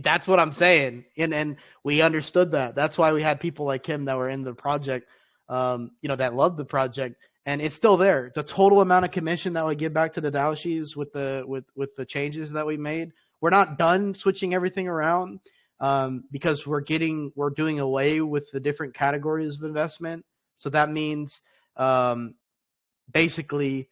That's what I'm saying, and we understood that. That's why we had people like him that were in the project, that loved the project, and it's still there. The total amount of commission that we give back to the Daoshis with the changes that we made, we're not done switching everything around, because we're doing away with the different categories of investment. So that means, basically,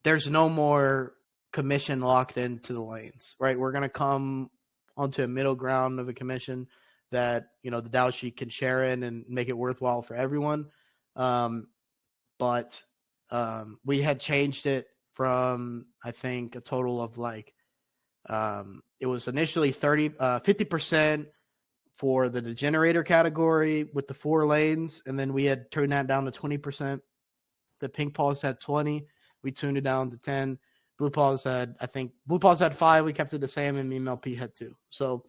there's no more commission locked into the lanes, right? We're gonna come onto a middle ground of a commission that the Dao sheet can share in and make it worthwhile for everyone. But we had changed it from, I think, a total of it was initially 50% for the degenerator category with the 4 lanes, and then we had turned that down to 20%. The pink paws had 20. We tuned it down to 10. Blue paws had 5. We kept it the same, and MemeLP had 2. So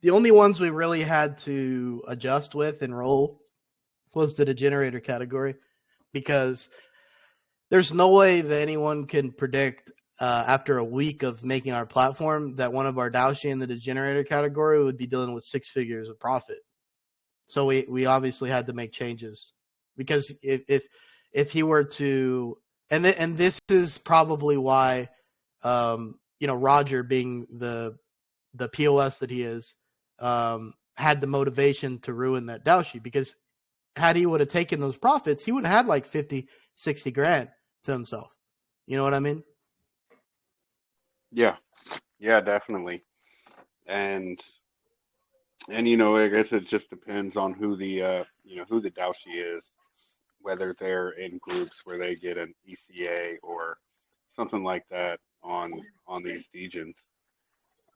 the only ones we really had to adjust with and roll was the degenerator category, because there's no way that anyone can predict, after a week of making our platform, that one of our Daoshi in the degenerator category would be dealing with 6 figures of profit. So we obviously had to make changes, because if he were to, and this is probably why, Roger, being the POS that he is, had the motivation to ruin that Daoshi, because had he would have taken those profits, he would have had like 50, 60 grand to himself. You know what I mean? Yeah, yeah, definitely. And I guess it just depends on who the Daoshi is, whether they're in groups where they get an ECA or something like that on these regions.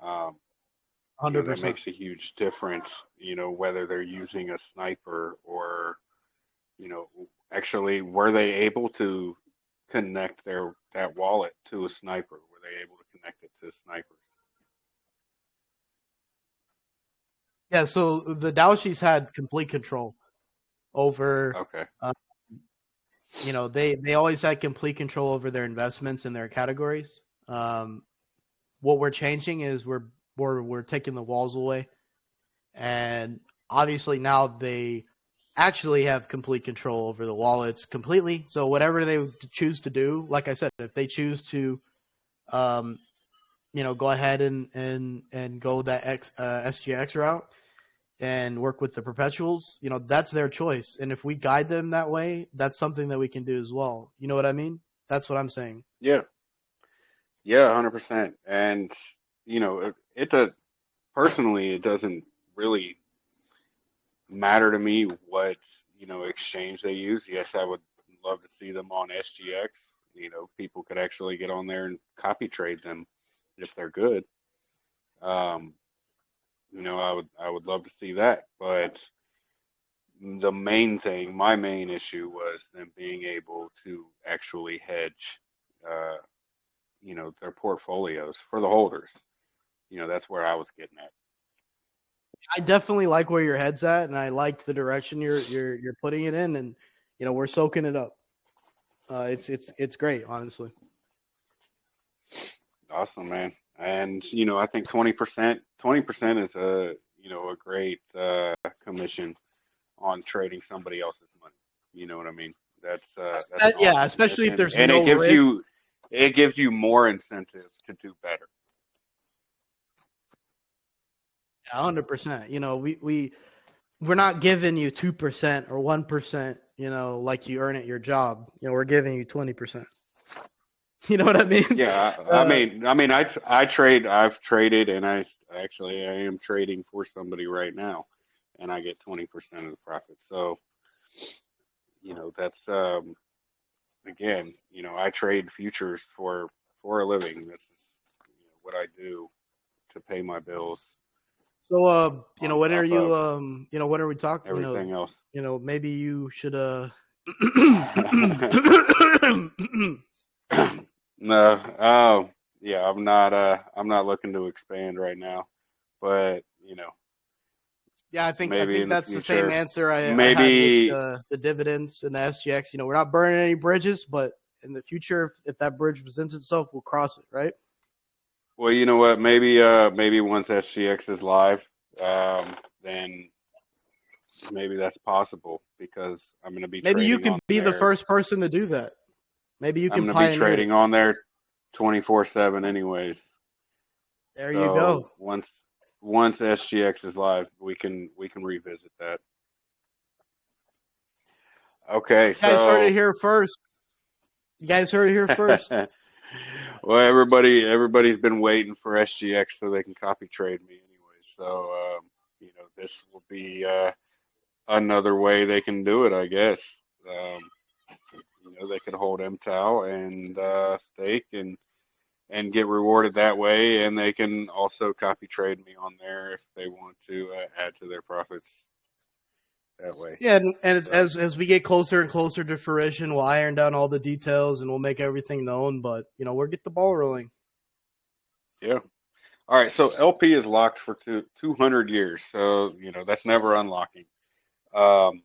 Um, that 100%. makes a huge difference. Whether they're using a sniper or actually were they able to connect that wallet to a sniper? Were they able to connect it to snipers? Yeah, so the Daoshis had complete control over, Okay. they always had complete control over their investments and their categories. What we're changing is we're taking the walls away, and obviously now they actually have complete control over the wallets completely. So whatever they choose to do, like I said, if they choose to, go ahead and go that SGX route and work with the perpetuals, that's their choice. And if we guide them that way, that's something that we can do as well. You know what I mean? That's what I'm saying. Yeah. Yeah, 100%. And it does personally. It doesn't really matter to me what exchange they use. Yes, I would love to see them on SGX. People could actually get on there and copy trade them if they're good. Um, I would love to see that, but my main issue was them being able to actually hedge, uh, their portfolios for the holders. That's where I was getting at. I definitely like where your head's at, and I like the direction you're putting it in, and we're soaking it up. It's great, honestly. Awesome, man. And I think 20% is a great commission on trading somebody else's money. You know what I mean? That's an Yeah, awesome especially if commission, there's and no risk. it gives you more incentive to do better. 100%. We're not giving you 2% or 1%. Like you earn at your job. We're giving you 20%. You know what I mean? Yeah, Uh, I've traded, and I am trading for somebody right now, and I get 20% of the profit. So that's again, I trade futures for a living. This is what I do to pay my bills so, on when are top you, of when are we talking? everything else. Maybe you should, No, oh yeah, I'm not looking to expand right now, but Yeah, I think maybe in the that's the same future. answer I had with Maybe. the dividends and the SGX. We're not burning any bridges, but in the future, if that bridge presents itself, we'll cross it, right? Well, you know what? Maybe once SGX is live, then maybe that's possible because I'm going to be Maybe you trading can on be the there. first person to do that. Maybe you I'm can going to be pioneer it. trading on there 24/7 anyways. There you So go. once SGX is live, we can revisit that. Okay, You guys heard it so here first. You guys heard it here first. well, everybody's been waiting for SGX so they can copy trade me anyway. So this will be another way they can do it, I guess. They could hold MTAL and stake and get rewarded that way, and they can also copy trade me on there if they want to add to their profits that way. Yeah, and as we get closer and closer to fruition, we'll iron down all the details and we'll make everything known. But we'll get the ball rolling. Yeah. All right. So LP is locked for 200 years. So that's never unlocking. Um,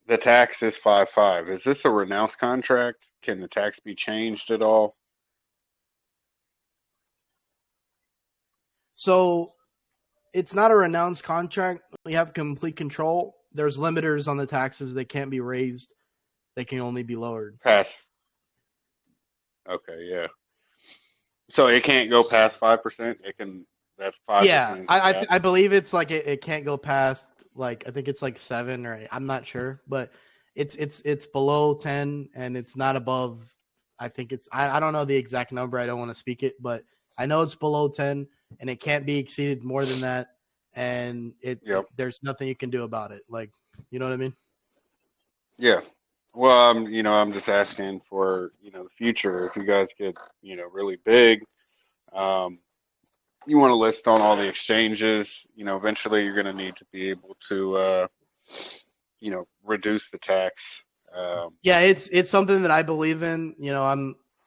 the tax is 5.5. Is this a renounced contract? Can the tax be changed at all? So it's not a renounced contract. We have complete control. There's limiters on the taxes. They can't be raised. They can only be lowered. Pass. Okay, yeah. So it can't go past 5%. It can. That's 5%. Yeah, I believe it's like it can't go past like I think it's like 7 or 8. I'm not sure, but it's below 10 and it's not above. I think it's I don't know the exact number. I don't want to speak it, but I know it's below 10 and it can't be exceeded more than that. And there's nothing you can do about it. Like, you know what I mean? Yeah. Well, I'm just asking for the future. If you guys get really big, you want to list on all the exchanges. Eventually you're going to need to be able to reduce the tax. Yeah, it's something that I believe in.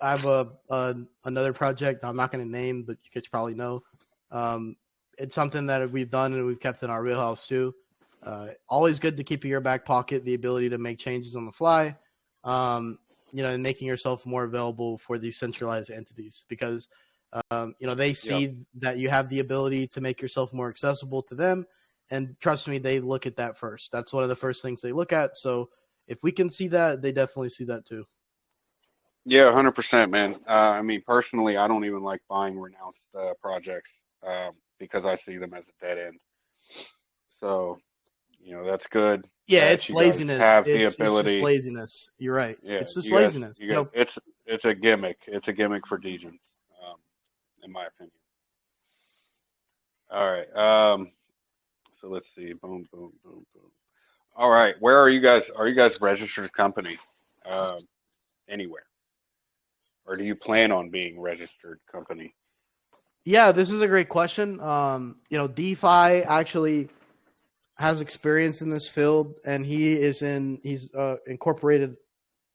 I have another project I'm not going to name, but you guys probably know. It's something that we've done and we've kept in our wheelhouse too. Always good to keep in your back pocket the ability to make changes on the fly, and making yourself more available for these centralized entities because, they see that you have the ability to make yourself more accessible to them. And trust me, they look at that first. That's one of the first things they look at. So if we can see that, they definitely see that too. Yeah, 100%, man. Personally, I don't even like buying renounced projects because I see them as a dead end. So, that's good. Yeah, that it's you guys laziness. have the It's just ability. laziness. You're right. Yeah, It's just you guys, laziness. it's a gimmick. It's a gimmick for degens, in my opinion. All right. So let's see. Boom, boom, boom, boom. All right. Where are you guys? Are you guys registered company? Anywhere? Or do you plan on being registered company? Yeah, this is a great question. DeFi actually has experience in this field, and he's incorporated,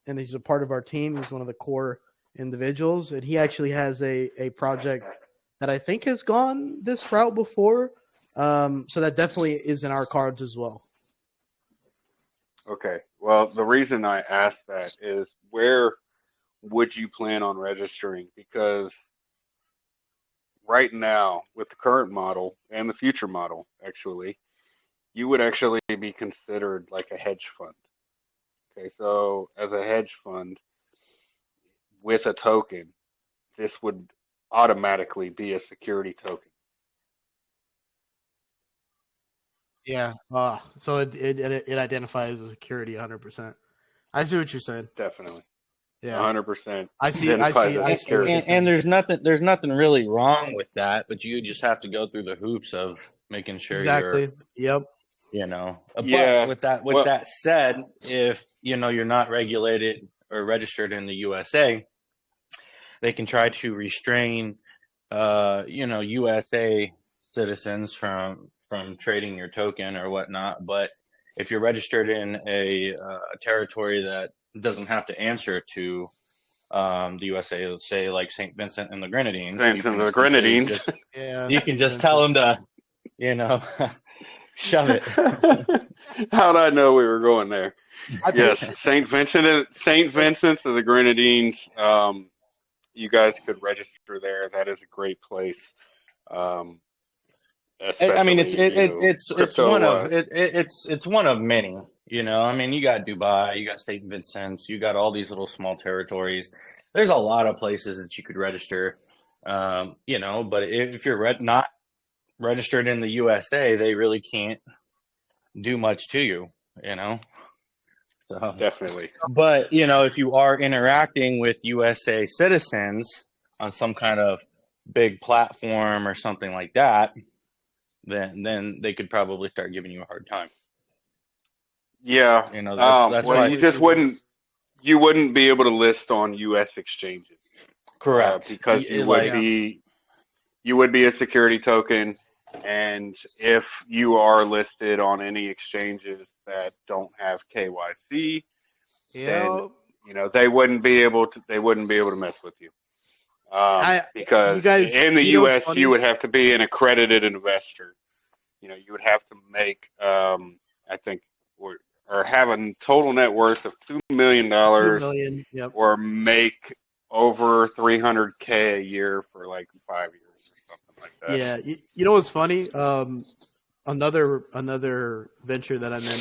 and he's a part of our team. He's one of the core individuals, and he actually has a project that I think has gone this route before. So that definitely is in our cards as well. Okay. Well, the reason I asked that is where would you plan on registering? Because right now, with the current model and the future model, actually, you would actually be considered like a hedge fund. Okay, so as a hedge fund with a token, this would automatically be a security token. Yeah. So it identifies as security 100%. I see what you're saying. Definitely. Yeah. 100% I see identifies as what security. you're saying. And there's nothing really wrong with that, but you just have to go through the hoops of making sure Exactly. Yep. Yeah. But with that said, if you're not regulated or registered in the USA, they can try to restrain USA citizens from trading your token or whatnot. But if you're registered in a territory that doesn't have to answer to the USA, let's say like St. Vincent and the Grenadines, You can just Yeah. tell them to Shove it. How did I know we were going there? I Yes, think Saint Vincent of the Grenadines. You guys could register there. That is a great place, um, I mean, especially it's crypto one of wise. it's one of many. You know, I mean, you got Dubai, you got St. Vincent's, you got all these little small territories. There's a lot of places that you could register. You know, but if you're not registered in the USA, they really can't do much to you. You know, so. Definitely. But you know, if you are interacting with USA citizens on some kind of big platform or something like that, then they could probably start giving you a hard time. Yeah. You know, that's Well, why. you wouldn't be able to list on U.S. exchanges, Correct. because yeah. you would be a security token, and if you are listed on any exchanges that don't have KYC, then Yeah. they wouldn't be able to mess with you. You Because guys, in the you know what's U.S. you funny? would have to be an accredited investor. You would have to make, I think, or have a total net worth of Two $2 million, million. Yep. or make over 300K a year for like 5 years or something like that. Yeah. You know what's funny? Another venture that I'm in,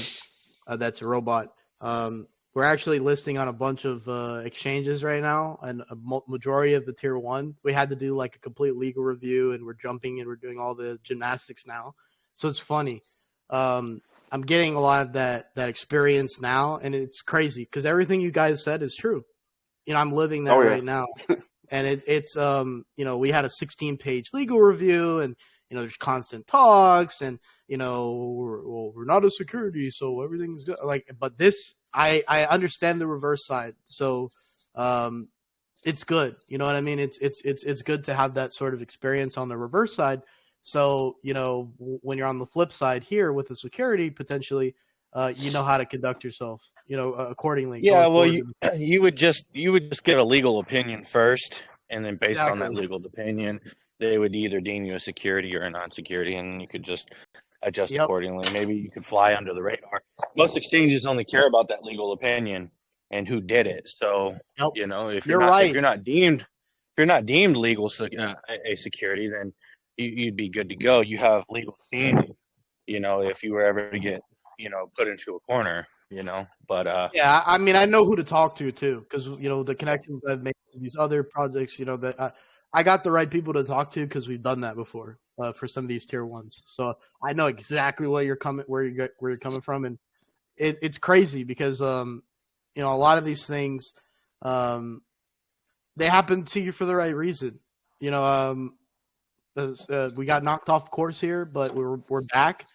that's a robot. We're actually listing on a bunch of exchanges right now, and a majority of the tier one. We had to do like a complete legal review, and we're jumping and we're doing all the gymnastics now. So it's funny. I'm getting a lot of that experience now, and it's crazy because everything you guys said is true. I'm living that Oh yeah. right now, and it's we had a 16-page legal review, and there's constant talks, and we're not a security, so everything's good. Like, but this, I understand the reverse side, so it's good. You know what I mean? It's good to have that sort of experience on the reverse side. So when you're on the flip side here with the security potentially, you know how to conduct yourself, accordingly Yeah, going well, forward. you would just get a legal opinion first, and then based on that Exactly. legal opinion, they would either deem you a security or a non-security, and you could just adjust Yep. accordingly. Maybe you could fly under the radar. Most exchanges only care about that legal opinion and who did it. So Yep. if You're right. you're not deemed legal a security, then you'd be good to go. You have legal standing. If you were ever to get put into a corner. But Yeah, I mean, I know who to talk to too, because the connections I've made with these other projects, that I got the right people to talk to because we've done that before for some of these tier ones. So I know exactly where you're coming from, and it's crazy because a lot of these things they happen to you for the right reason. We got knocked off course here, but we're back.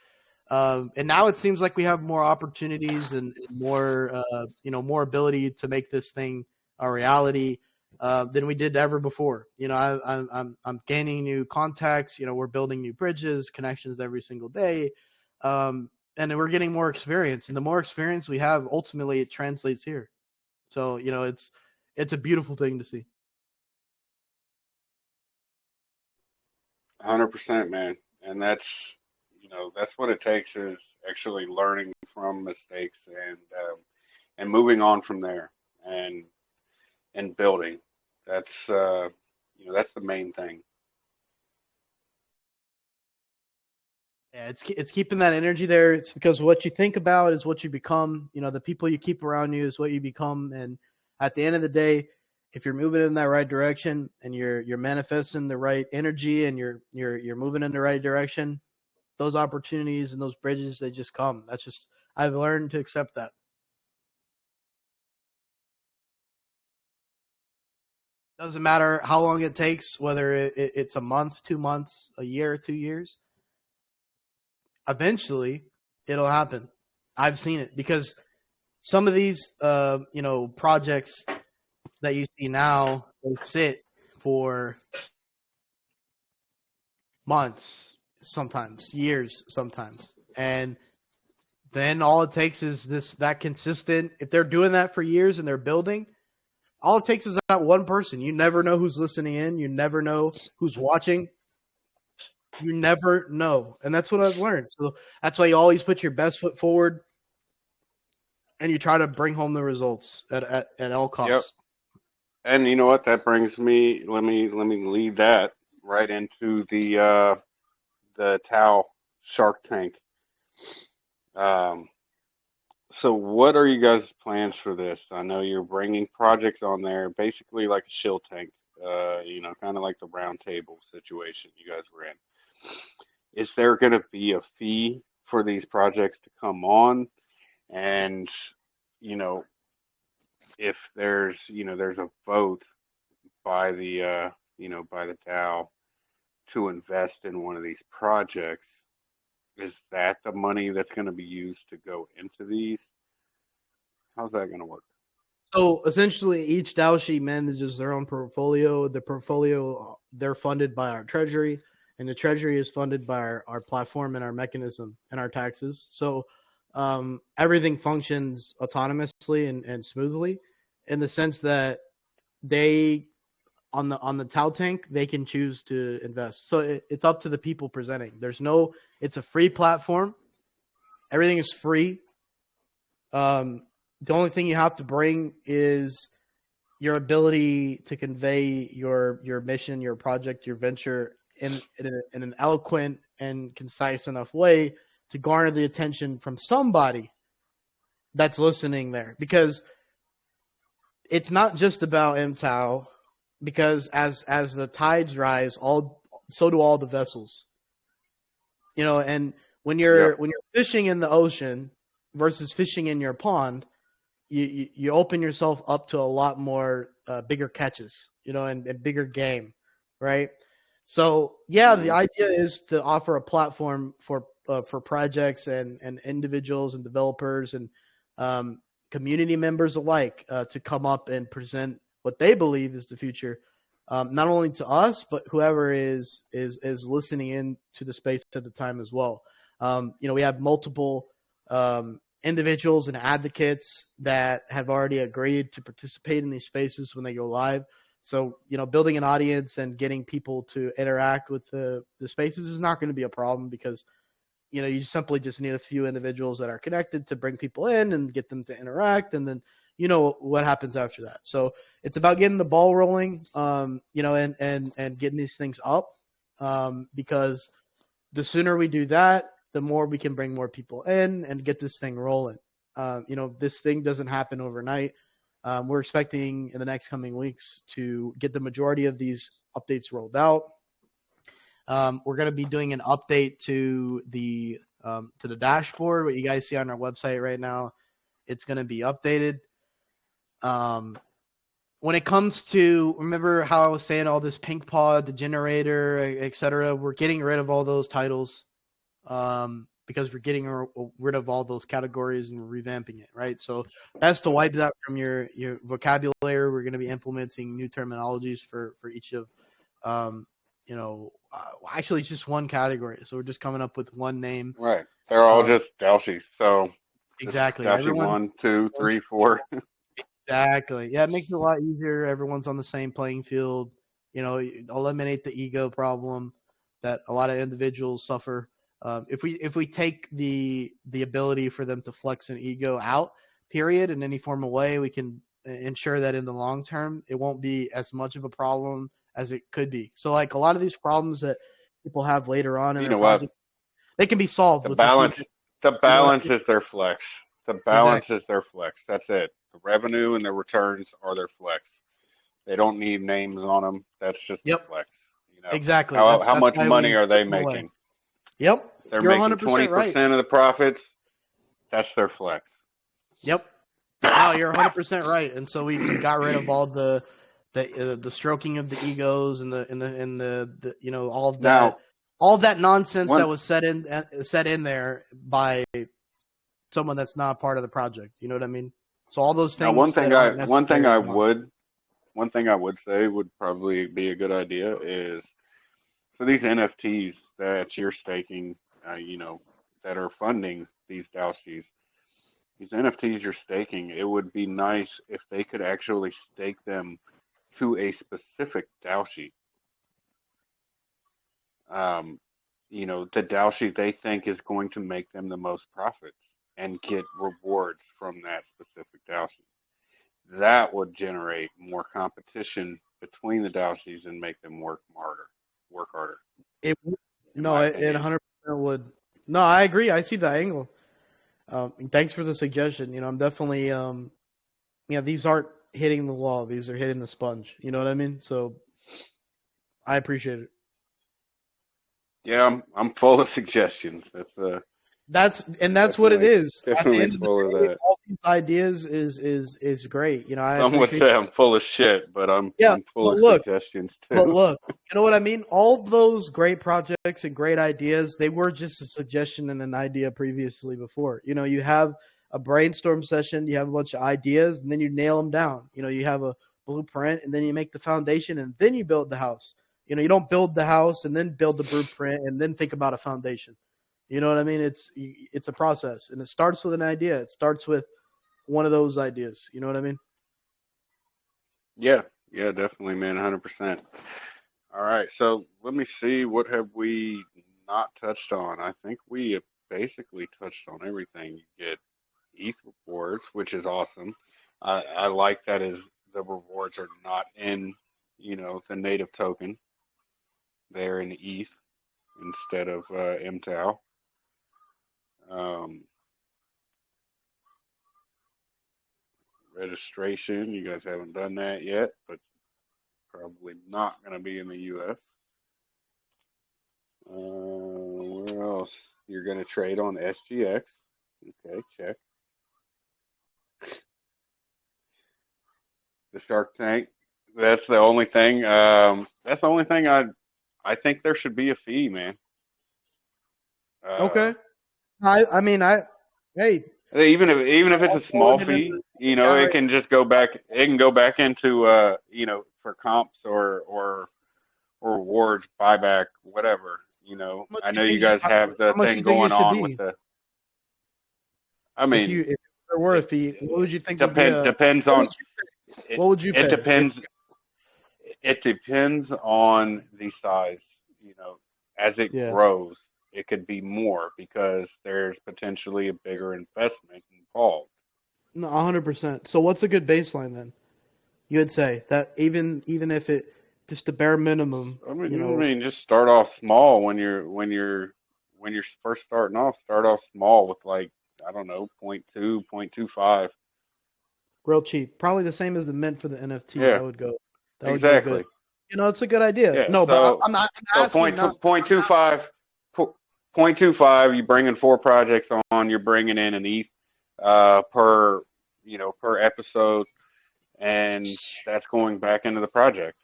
And now it seems like we have more opportunities and more, more ability to make this thing a reality than we did ever before. I'm gaining new contacts. We're building new bridges, connections every single day, and we're getting more experience. And the more experience we have, ultimately, it translates here. So it's a beautiful thing to see. 100%, man. And that's what it takes, is actually learning from mistakes, and moving on from there, and building. That's the main thing. Yeah, it's keeping that energy there. It's because what you think about is what you become. The people you keep around you is what you become. And at the end of the day, if you're moving in that right direction and you're manifesting the right energy and you're moving in the right direction, those opportunities and those bridges, they just come. That's just, I've learned to accept that. Doesn't matter how long it takes, whether it's a month, 2 months, a year, 2 years. Eventually, it'll happen. I've seen it because some of these, projects that you see now, they sit for months, sometimes years, sometimes, and then all it takes is that consistent. If they're doing that for years and they're building, all it takes is that one person. You never know who's listening in. You never know who's watching. You never know, and that's what I've learned. So that's why you always put your best foot forward, and you try to bring home the results at all Yep. costs. And you know what? That brings me. Let me lead that right into the Tao Shark Tank. Um, so what are you guys' plans for this? I know you're bringing projects on there, basically like a shill tank. Kind of like the round table situation you guys were in. Is there going to be a fee for these projects to come on? And you know, if there's a vote by the DAO to invest in one of these projects, is that the money that's going to be used to go into these? How's that going to work? So essentially, each DAO sheet manages their own portfolio. The portfolio, they're funded by our treasury, and the treasury is funded by our platform and our mechanism and our taxes. So everything functions autonomously and smoothly, in the sense that they on the Tau tank they can choose to invest. So it's up to the people presenting. It's a free platform. Everything is free. The only thing you have to bring is your ability to convey your mission, your project, your venture in an eloquent and concise enough way to garner the attention from somebody that's listening there. Because it's not just about MemeTao, because as the tides rise, so do all the vessels. And when Yep. you're fishing in the ocean versus fishing in your pond, you open yourself up to a lot more bigger catches, and bigger game, right? So yeah, the Hmm. idea is to offer a platform for projects and individuals and developers and community members alike to come up and present what they believe is the future, not only to us but whoever is listening in to the space at the time as well. We have multiple individuals and advocates that have already agreed to participate in these spaces when they go live. So, building an audience and getting people to interact with the spaces is not going to be a problem, because, you simply just need a few individuals that are connected to bring people in and get them to interact. And then, what happens after that. So it's about getting the ball rolling, and getting these things up, because the sooner we do that, the more we can bring more people in and get this thing rolling. This thing doesn't happen overnight. We're expecting in the next coming weeks to get the majority of these updates rolled out. We're going to be doing an update to the dashboard. What you guys see on our website right now, it's going to be updated. When it comes to, remember how I was saying all this Pink Paw, Degenerator, etc., we're getting rid of all those titles, because we're getting rid of all those categories and we're revamping it, right? So that's to wipe that from your vocabulary. We're going to be implementing new terminologies for each of, actually it's just one category. So we're just coming up with one name. Right. They're all Um, just Dalshies. So just exactly. Dalshi Everyone's 1, 2, 3, 4. exactly. Yeah, it makes it a lot easier. Everyone's on the same playing field. Eliminate the ego problem that a lot of individuals suffer. If we take the ability for them to flex an ego out, period, in any form of way, we can ensure that in the long term it won't be as much of a problem as it could be. So like a lot of these problems that people have later on in You their know what? project, they can be solved The with a few. balance the You know what I balance mean? is their flex. The balance Exactly. is their flex. That's it. The revenue and the returns are their flex. They don't need names on them. That's just the Yep. flex. Exactly. How That's much why money we are take they them away. making? Yep. They're You're making 100% right. 20% of the profits. That's their flex. Yep. No, you're 100% right. And so we got rid of all the stroking of the egos and the Now, all of that nonsense that one was set in there by someone that's not part of the project. You know what I mean? So all those now things that aren't necessary are gone. one thing I would say would probably be a good idea is, so these NFTs that you're staking, that are funding these DAOs, these NFTs you're staking, it would be nice if they could actually stake them to a specific DAO sheet. the dowsy they think is going to make them the most profits and get rewards from that specific dowsy. That would generate more competition between the dowsies and make them work harder. Work harder, It in no, my it opinion. 100% would. No, I agree. I see the angle. Thanks for the suggestion. I'm definitely these aren't hitting the wall. These are hitting the sponge. You know what I mean? So I appreciate it. Yeah, I'm full of suggestions. That's what it Definitely is. At the definitely end of the full of day, that. all these ideas is great. I Some would appreciate. say I'm full of shit, but Yeah, I'm full but of look, suggestions but too. look, you know what I mean? All those great projects and great ideas, they were just a suggestion and an idea previously before. You have a brainstorm session, you have a bunch of ideas, and then you nail them down. You have a blueprint, and then you make the foundation, and then you build the house. You don't build the house and then build the blueprint and then think about a foundation. You know what I mean? It's a process, and it starts with an idea. It starts with one of those ideas. You know what I mean? Yeah, yeah, definitely, man, 100%. All right, so let me see, what have we not touched on? I think we have basically touched on everything. You get ETH rewards, which is awesome. I like that is the rewards are not in, the native token. They're in ETH instead of MTAO. Um, registration, you guys haven't done that yet, but probably not going to be in the US. Where else? You're going to trade on SGX. Okay, check. The Shark Tank. That's the only thing. That's the only thing I think there should be a fee, man. Uh, Okay. I mean I hey, even if it's I'll a throw small it in fee, the account it right can just go back. It can go back into for comps or rewards, buyback, whatever. how much I do you know you think guys have the how much do thing you think it going should on with be? the. I mean, If there were a it, fee, what would you think would be depend a depends what would on you it. what would you It pay? depends. It depends on the size. As it Yeah, grows, it could be more because there's potentially a bigger investment involved. no, 100%. So what's a good baseline then? You would say that even if it just the bare minimum, Just start off small when you're first starting off. Start off small with like I don't know, point 0.2, 0.25. real cheap, probably the same as the mint for the NFT. Yeah, That would go good. exactly. It's a good idea. Yeah, No, but so I'm so asking point not. point two five point two five. You bring in four projects on. You're bringing in an ETH per per episode, and that's going back into the project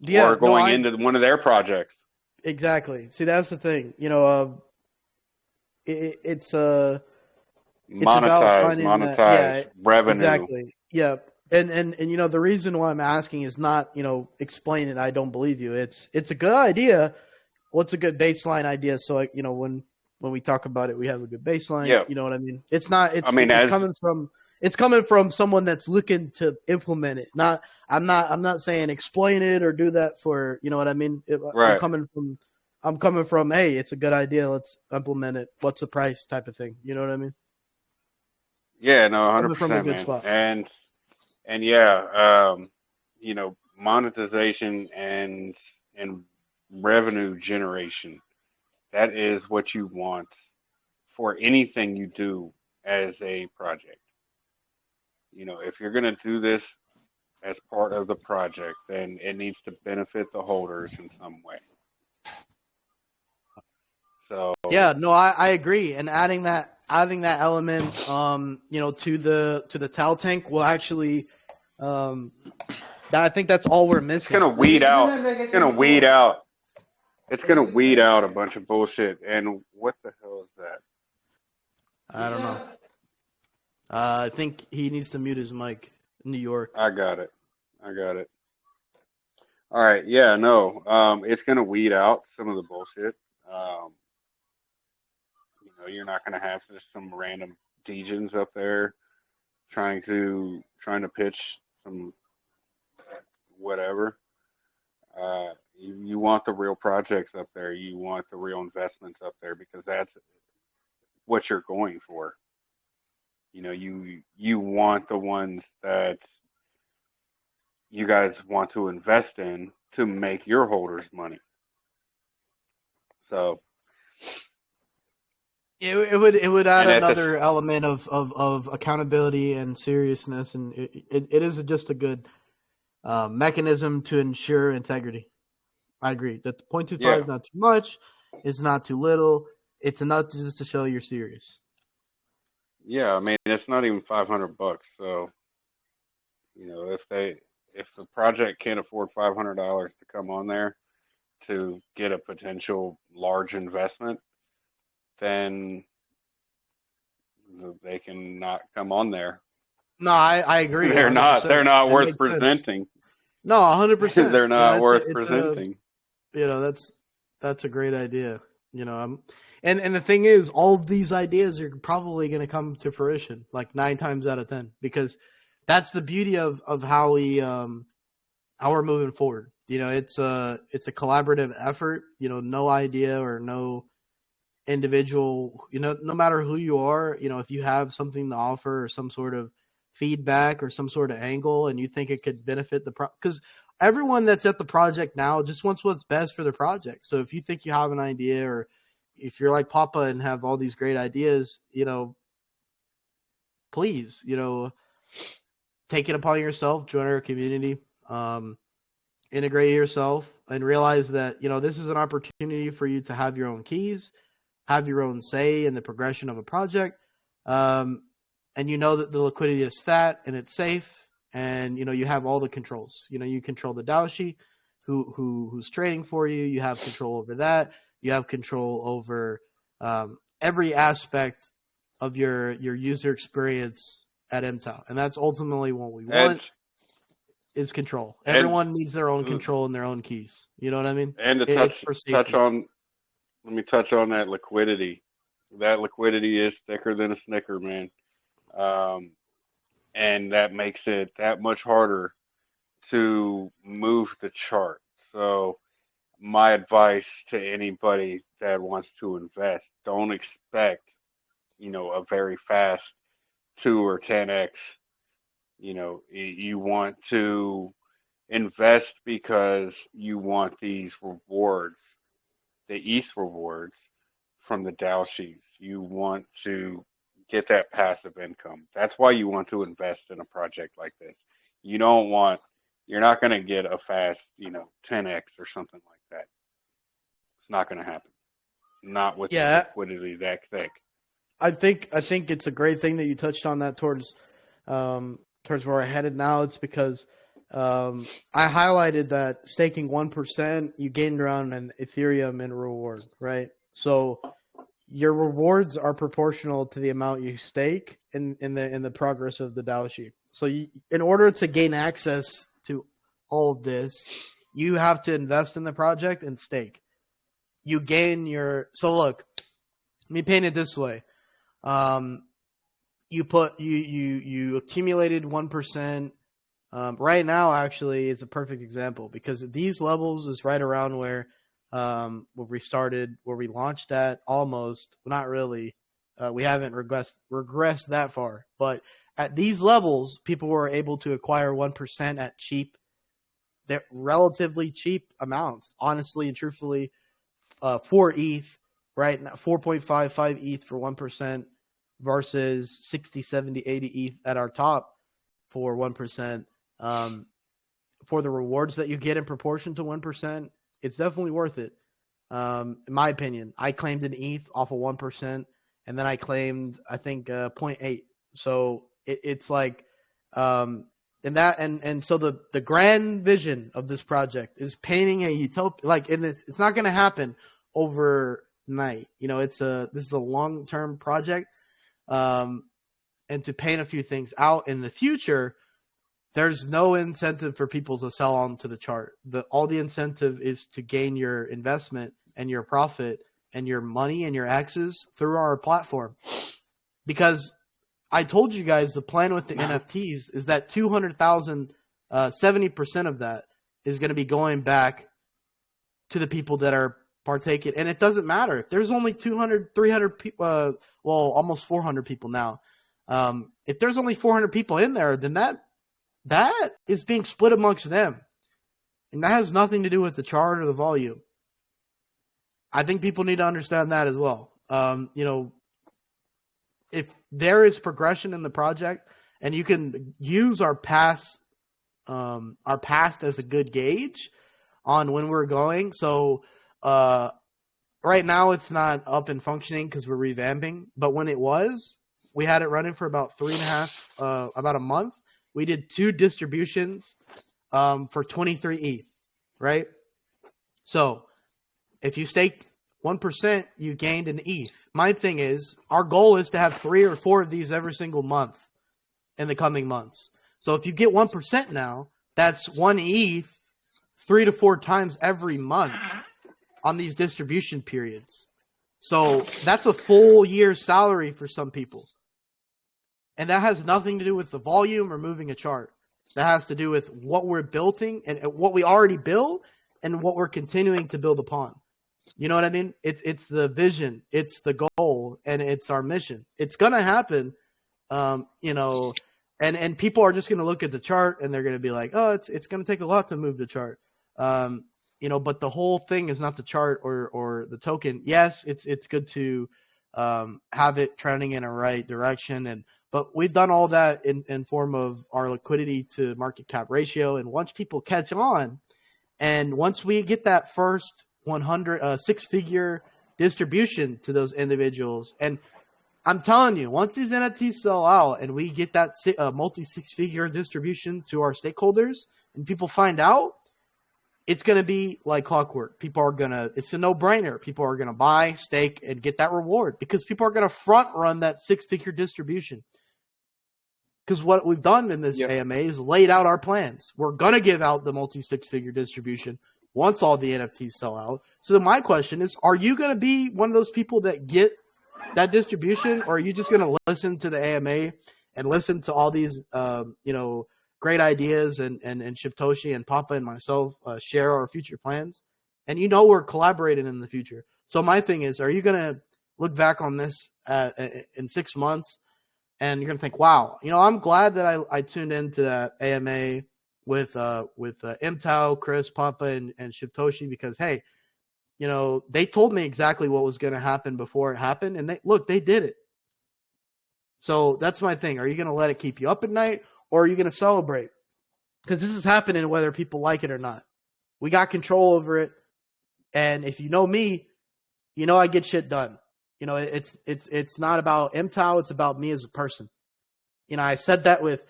or Yeah, no, going into one of their projects. exactly. See, that's the thing. It, it's it's about finding that. Monetize Yeah, revenue. exactly. Yeah. And the reason why I'm asking is not, explain it. I don't believe you. It's a good idea. What's a good baseline idea? So when we talk about it, we have a good baseline. Yeah, You know what I mean? It's not. I mean It's as coming from someone that's looking to implement it. Not. I'm not saying explain it or do that for. You know what I mean? I'm right. coming from. I'm coming from. Hey, it's a good idea. Let's implement it. What's the price? Type of thing. You know what I mean? Yeah, no, Coming from a 100%, good man. spot. And yeah, monetization and revenue generation. That is what you want for anything you do as a project. If you're going to do this as part of the project, then it needs to benefit the holders in some way. So, Yeah, no, I agree. And adding that element, to the Tal tank will actually, I think that's all we're it's going missing. to weed out. It's going to weed out. It's going to weed out a bunch of bullshit. And what the hell is that? I don't know. I think he needs to mute his mic. New York. I got it. I got it. All right. Yeah, no. It's going to weed out some of the bullshit. Um, you're not going to have just some random degens up there trying to pitch some whatever. You want the real projects up there. You want the real investments up there because that's what you're going for. You want the ones that you guys want to invest in to make your holders money. So it would add and at the another element of accountability and seriousness, and it is just a good mechanism to ensure integrity. I agree that the 0.25 yeah is not too much, it's not too little. It's enough just to show you're serious. yeah. I mean, it's not even $500. So if the project can't afford $500 to come on there to get a potential large investment, then they can not come on there. No, I agree They're not. 100%. They're not It worth makes sense. presenting. No, 100%. They're not worth It's a presenting. that's a great idea. And the thing is, all of these ideas are probably going to come to fruition like 9 times out of 10, because that's the beauty of how we're moving forward. It's a collaborative effort. No idea or no individual. No matter who you are. If you have something to offer or some sort of feedback or some sort of angle, and you think it could benefit because everyone that's at the project now just wants what's best for the project. So if you think you have an idea, or if you're like Papa and have all these great ideas, please, take it upon yourself, join our community, integrate yourself, and realize that, this is an opportunity for you to have your own keys, have your own say in the progression of a project. And that the liquidity is fat and it's safe, and you have all the controls. You control the Daoshi, who's trading for you. You have control over that. You have control over every aspect of your user experience at MemeTao, and that's ultimately what we want, is control. And Everyone needs their own control and their own keys. You know what I mean? and to It's for safety. let me touch on that liquidity. That liquidity is thicker than a Snicker, man. And that makes it that much harder to move the chart. So my advice to anybody that wants to invest, don't expect, a very fast 2 or 10x. You want to invest because you want these rewards, the ETH rewards from the Dalshies. You want to get that passive income. That's why you want to invest in a project like this. You don't want, you're not going to get a fast, 10x or something like that. It's not going to happen. Not with the Yeah, liquidity that thick. I think it's a great thing that you touched on that towards where we're headed now. It's because I highlighted that staking 1%, you gain around an Ethereum in reward, right? So your rewards are proportional to the amount you stake in the progress of the Daoshi. So in order to gain access to all of this, you have to invest in the project and stake. You gain so look, let me paint it this way. You accumulated 1%. Right now, actually, is a perfect example, because these levels is right around where we launched at, almost. Well, not really. We haven't regressed that far, but at these levels, people were able to acquire 1% at they're relatively cheap amounts, honestly and truthfully. 4 ETH, right? 4.55 ETH for 1% versus 60, 70, 80 ETH at our top for 1%. For the rewards that you get in proportion to 1%, it's definitely worth it. In my opinion, I claimed an ETH off of 1%, and then I claimed, I think, 0.8. So it's like, and so the grand vision of this project is painting a utopia. And it's not going to happen overnight. This is a long-term project. And to paint a few things out in the future, there's no incentive for people to sell onto the chart. All the incentive is to gain your investment and your profit and your money and your X's through our platform. Because I told you guys the plan with the NFTs is that 200,000, 70% of that is going to be going back to the people that are partaking. And it doesn't matter if there's only 200, 300 people, well, almost 400 people now. If there's only 400 people in there, then that is being split amongst them. And that has nothing to do with the chart or the volume. I think people need to understand that as well. If there is progression in the project, and you can use our past as a good gauge on when we're going. So right now it's not up and functioning because we're revamping. But when it was, we had it running for about about a month. We did 2 distributions for 23 ETH, right? So if you staked 1%, you gained an ETH. My thing is, our goal is to have 3 or 4 of these every single month in the coming months. So if you get 1% now, that's 1 ETH 3 to 4 times every month on these distribution periods. So that's a full year's salary for some people. And that has nothing to do with the volume or moving a chart. That has to do with what we're building and what we already build and what we're continuing to build upon. You know what I mean? It's the vision, it's the goal, and it's our mission. It's gonna happen, and people are just gonna look at the chart and they're gonna be like, oh, it's gonna take a lot to move the chart. But the whole thing is not the chart or the token. Yes, it's good to have it trending in a right direction, but we've done all that in form of our liquidity to market cap ratio. And once people catch on, and once we get that first 6-figure distribution to those individuals, and I'm telling you, once these NFTs sell out and we get that multi-6-figure distribution to our stakeholders, and people find out, it's going to be like clockwork. It's a no-brainer. People are going to buy, stake, and get that reward because people are going to front run that 6-figure distribution. Because what we've done in this AMA is laid out our plans. We're going to give out the multi-6-figure distribution once all the NFTs sell out. So my question is, are you going to be one of those people that get that distribution, or are you just going to listen to the AMA and listen to all these, great ideas and Shibtoshi and Poppa and myself share our future plans? And we're collaborating in the future. So my thing is, are you going to look back on this in 6 months and you're going to think, wow, I'm glad that I tuned into that AMA with MemeTao, Chris, Poppa, and Shibtoshi, because, hey, they told me exactly what was going to happen before it happened, and they did it. So that's my thing. Are you going to let it keep you up at night, or are you going to celebrate? Because this is happening whether people like it or not. We got control over it, and if you know me, I get shit done. It's not about MemeTao, it's about me as a person. I said that with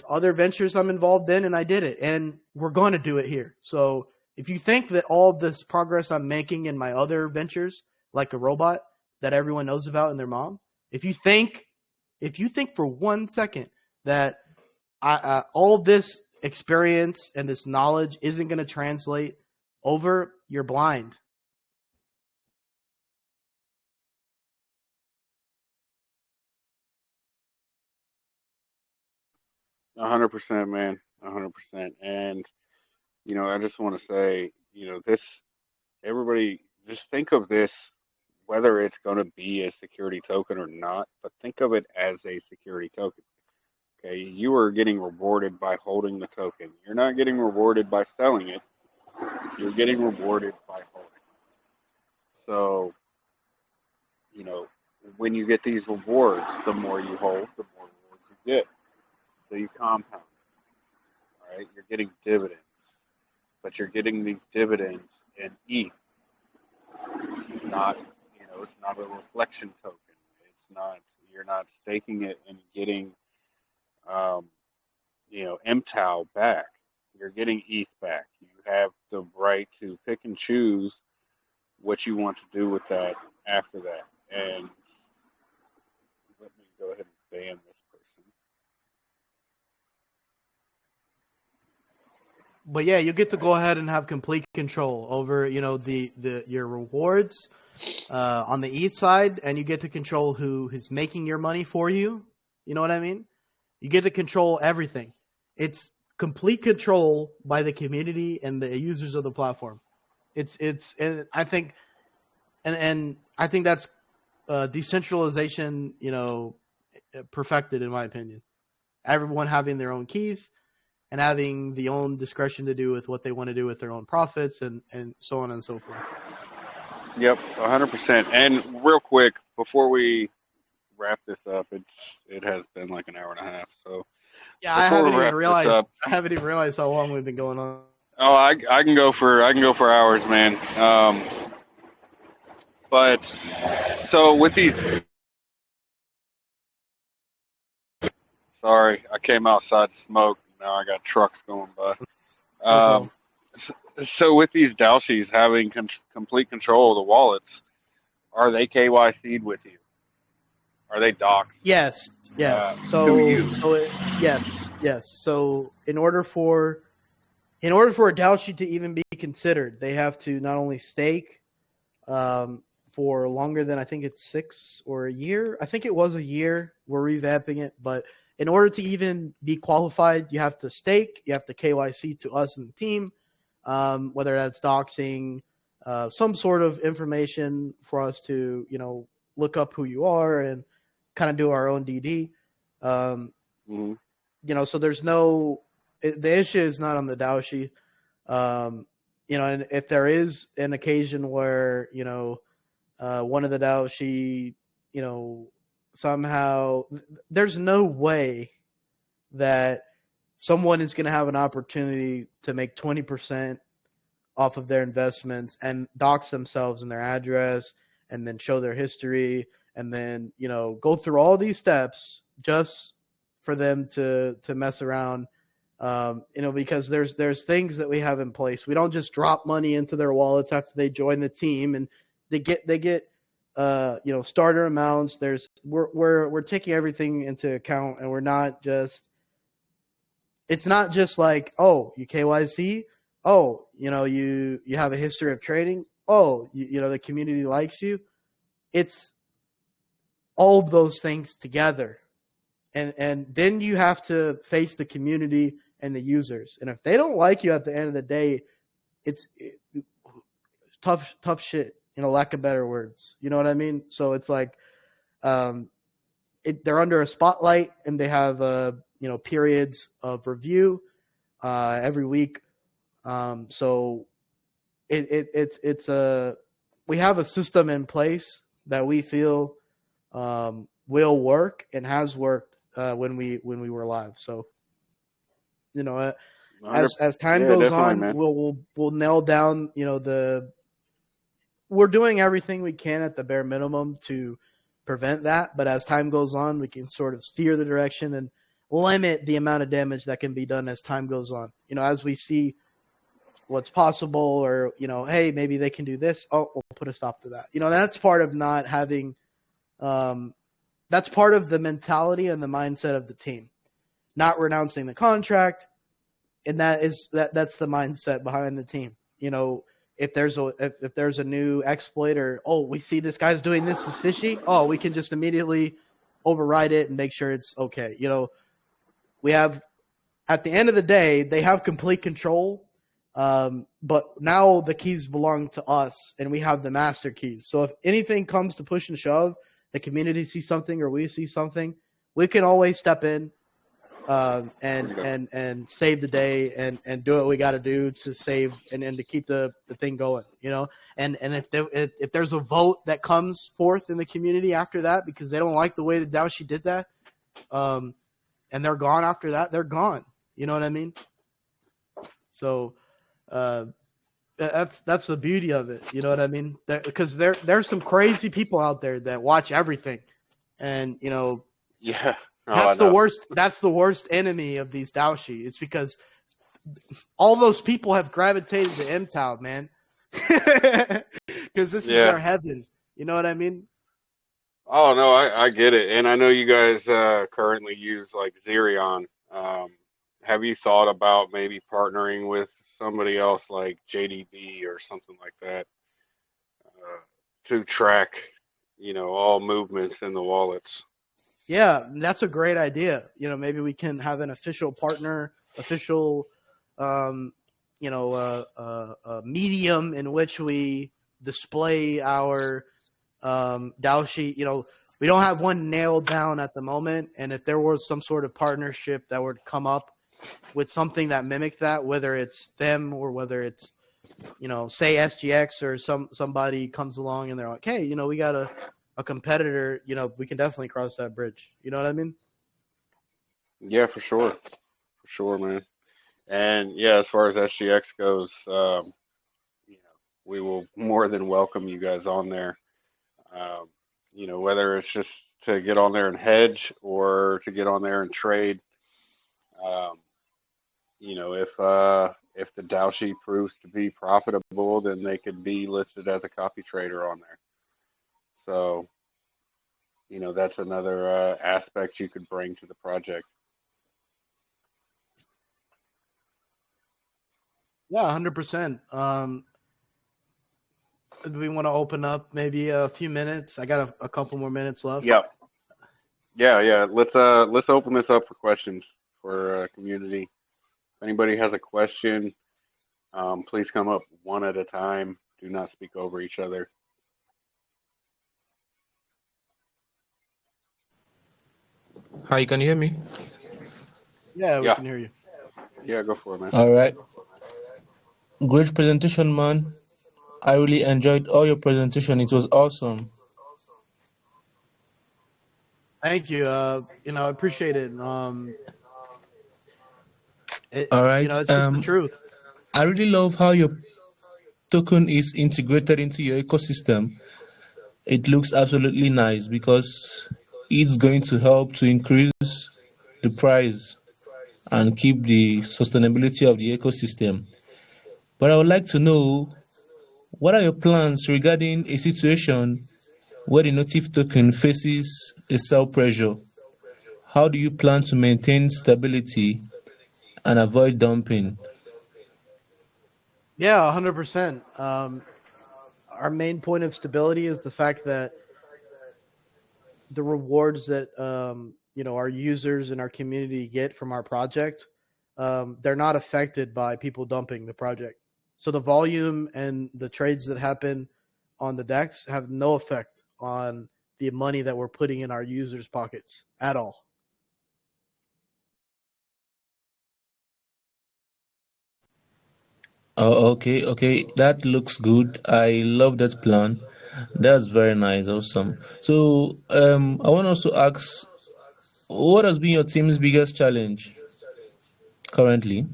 other ventures I'm involved in, and I did it, and we're going to do it here. So if you think that all this progress I'm making in my other ventures, like a robot that everyone knows about and their mom, if you think for 1 second that all this experience and this knowledge isn't going to translate over, you're blind. %, man, 100%. And I just want to say, everybody just think of this, whether it's going to be a security token or not, but think of it as a security token. Okay, you are getting rewarded by holding the token. You're not getting rewarded by selling it. You're getting rewarded by holding it. So, when you get these rewards, the more you hold, the more rewards you get. So you compound. All right, you're getting dividends, but you're getting these dividends in ETH. Not, it's not a reflection token. It's not. You're not staking it and getting, MemeTao back. You're getting ETH back. You have the right to pick and choose what you want to do with that after that. And let me go ahead and ban this person. But yeah, you get to go ahead and have complete control over, your rewards on the ETH side, and you get to control who is making your money for you. You know what I mean? You get to control everything. It's complete control by the community and the users of the platform. And I think that's decentralization, perfected in my opinion. Everyone having their own keys and having the own discretion to do with what they want to do with their own profits and so on and so forth. Yep, 100%. And real quick, before we wrap this up, it has been like an hour and a half. So yeah, I before haven't we even wrap this realized. up, I haven't even realized how long we've been going on. oh, I can go for hours, man. But so with these, sorry, I came outside to smoke. Now I got trucks going by. No problem. So with these Dalshies having complete control of the wallets, are they KYC'd with you? Are they doxed? Yes. To you? Yes. So in order for a Dalshi to even be considered, they have to not only stake for longer than I think it's 6 or a year. I think it was a year. We're revamping it, but in order to even be qualified, you have to stake. You have to KYC to us and the team, whether that's doxing, some sort of information for us to look up who you are and kind of do our own DD. So there's the issue is not on the Daoshi. And if there is an occasion where one of the Daoshi, somehow there's no way that someone is going to have an opportunity to make 20% off of their investments and dox themselves and their address and then show their history and then go through all these steps just for them to mess around. Because there's things that we have in place. We don't just drop money into their wallets after they join the team, and they get starter amounts. We're taking everything into account, and we're not just. It's not just like, oh, you KYC, oh, you have a history of trading, oh, the community likes you. It's all of those things together, and then you have to face the community and the users. And if they don't like you at the end of the day, it's tough shit, lack of better words. You know what I mean? So it's like they're under a spotlight and they have periods of review every week. So it's we have a system in place that we feel will work and has worked when we were live. So as time goes on, man. we'll nail down we're doing everything we can at the bare minimum to prevent that, but as time goes on, we can sort of steer the direction and limit the amount of damage that can be done as time goes on. As we see what's possible, or hey, maybe they can do this, oh, we'll put a stop to that. That's part of not having that's part of the mentality and the mindset of the team, not renouncing the contract. And that's the mindset behind the team. If there's a new exploit, or we see this guy's doing this is fishy, we can just immediately override it and make sure it's okay. We have, at the end of the day, they have complete control, but now the keys belong to us and we have the master keys. So if anything comes to push and shove, the community sees something or we see something, we can always step in and save the day and do what we got to do to save and to keep the thing going, and if there's a vote that comes forth in the community after that because they don't like the way that Daoshi did that, and they're gone after that, they're gone. You know what I mean? So that's the beauty of it. You know what I mean? Because there's some crazy people out there that watch everything, and yeah. That's the worst. That's the worst enemy of these Daoshi. It's because all those people have gravitated to MemeTao, man. Because this is their heaven. You know what I mean? Oh no, I get it, and I know you guys currently use like Xerion. Have you thought about maybe partnering with somebody else like JDB or something like that to track, all movements in the wallets? Yeah, that's a great idea. Maybe we can have an official partner, a medium in which we display our DAO sheet. We don't have one nailed down at the moment, and if there was some sort of partnership that would come up with something that mimicked that, whether it's them or whether it's say SGX or somebody comes along and they're like, hey, we got a competitor, we can definitely cross that bridge. You know what I mean? Yeah, for sure, man. And yeah, as far as SGX goes, you know, we will more than welcome you guys on there. Um, whether it's just to get on there and hedge or to get on there and trade. Um, if the Dow sheet proves to be profitable, then they could be listed as a copy trader on there. So, that's another aspect you could bring to the project. Yeah, 100%. Do we want to open up maybe a few minutes? I got a couple more minutes left. Yep. Yeah. Let's open this up for questions for community. If anybody has a question, please come up one at a time. Do not speak over each other. Hi, can you hear me? Yeah, we Yeah. can hear you. Yeah, go for it, man. All right. Great presentation, man. I really enjoyed all your presentation. It was awesome. Thank you. I appreciate it. All right. It's just the truth. I really love how your token is integrated into your ecosystem. It looks absolutely nice because it's going to help to increase the price and keep the sustainability of the ecosystem. But I would like to know, what are your plans regarding a situation where the native token faces a sell pressure? How do you plan to maintain stability and avoid dumping? Yeah, 100%. Our main point of stability is the fact that the rewards that our users and our community get from our project, they're not affected by people dumping the project. So the volume and the trades that happen on the DEX have no effect on the money that we're putting in our users' pockets at all. Oh, okay. That looks good. I love that plan. That's very nice. Awesome. So, I want to also ask, what has been your team's biggest challenge currently?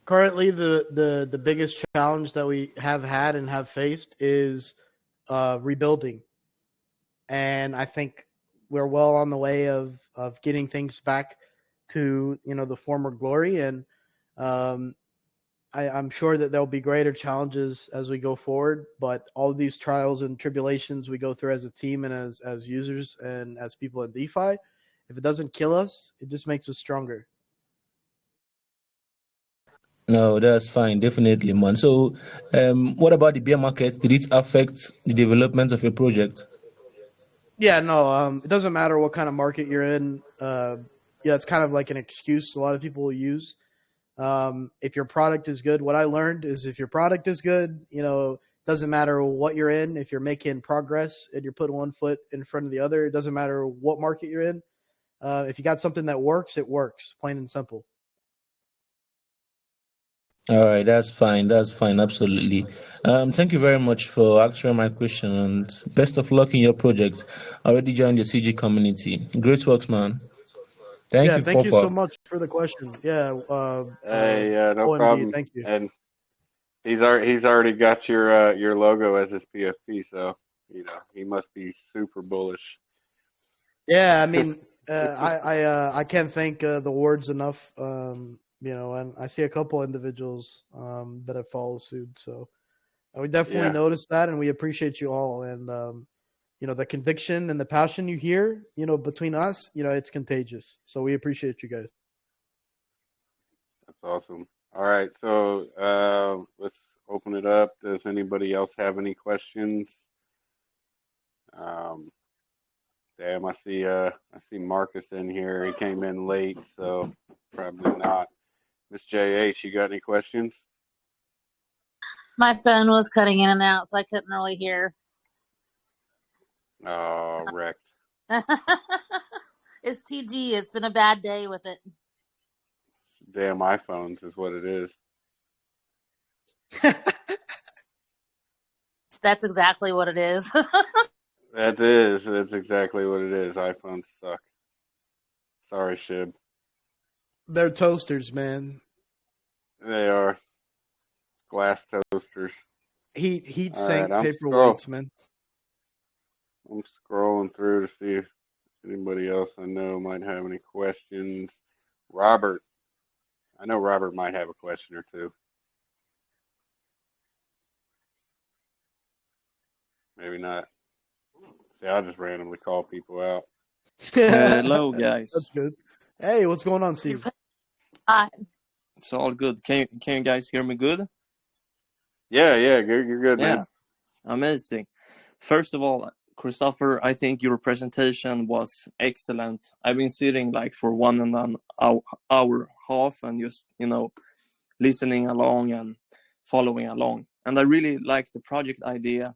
Currently, the biggest challenge that we have had and have faced is rebuilding, and I think we're well on the way of getting things back to the former glory. And um, I'm sure that there'll be greater challenges as we go forward. But all of these trials and tribulations we go through as a team and as users and as people in DeFi, if it doesn't kill us, it just makes us stronger. No, that's fine. Definitely, man. So, what about the bear market? Did it affect the development of your project? Yeah, no, it doesn't matter what kind of market you're in. Yeah, it's kind of like an excuse a lot of people will use. If your product is good, what I learned is if your product is good, doesn't matter what you're in. If you're making progress and you're putting one foot in front of the other, it doesn't matter what market you're in. If you got something that works, it works, plain and simple. All right, that's fine. That's fine. Absolutely. Thank you very much for answering my question and best of luck in your project. I already joined the CG community. Great works, man. Thank Yeah, you, thank you so Poppa. much for the question. Yeah, Hey, no OMD, problem. thank you. And he's already got your logo as his PFP, so he must be super bullish. Yeah, I mean, I can't thank the words enough. And I see a couple individuals that have followed suit, so we definitely Yeah, noticed that, and we appreciate you all. And the conviction and the passion you hear, between us, it's contagious. So we appreciate you guys. that's awesome. All right, so let's open it up. Does anybody else have any questions? Um, Damn, I see Marcus in here. He came in late, so probably not. Miss JH, you got any questions? My phone was cutting in and out, so I couldn't really hear. Oh, wrecked. It's TG. It's been a bad day with it. Damn iPhones is what it is. That's exactly what it is. That's exactly what it is. iPhones suck. Sorry, Shib. They're toasters, man. They are glass toasters. Heat All right, sink paperweights, man. I'm scrolling through to see if anybody else I know might have any questions. Robert. I know Robert might have a question or two. Maybe not. See, I'll just randomly call people out. Hello, guys. That's good. Hey, what's going on, Steve? Hi. It's all good. Can you guys hear me good? Yeah, you're good, Yeah, man. amazing. First of all, Christopher, I think your presentation was excellent. I've been sitting like for 1.5 hours and just, listening along and following along. And I really like the project idea.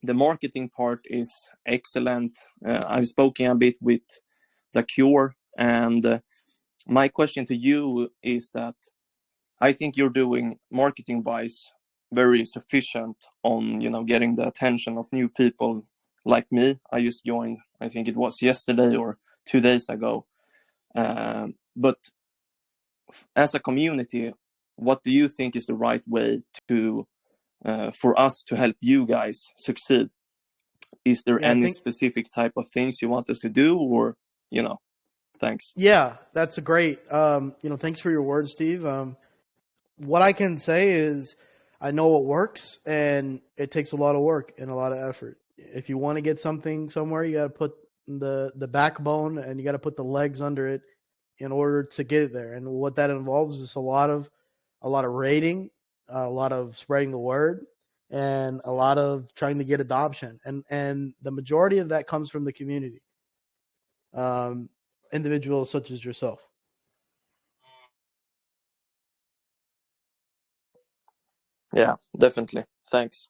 The marketing part is excellent. I've spoken a bit with the Cure, and my question to you is that I think you're doing marketing-wise very sufficient on getting the attention of new people like me. I just joined, I think it was yesterday or 2 days ago. But as a community, what do you think is the right way to for us to help you guys succeed? Is there any specific type of things you want us to do, or thanks? Yeah, that's a great. Thanks for your words, Steve. What I can say is, I know it works, and it takes a lot of work and a lot of effort. If you want to get something somewhere, you got to put the backbone and you got to put the legs under it in order to get it there. And what that involves is a lot of rating, a lot of spreading the word, and a lot of trying to get adoption. And the majority of that comes from the community. Individuals such as yourself. Yeah, definitely. Thanks.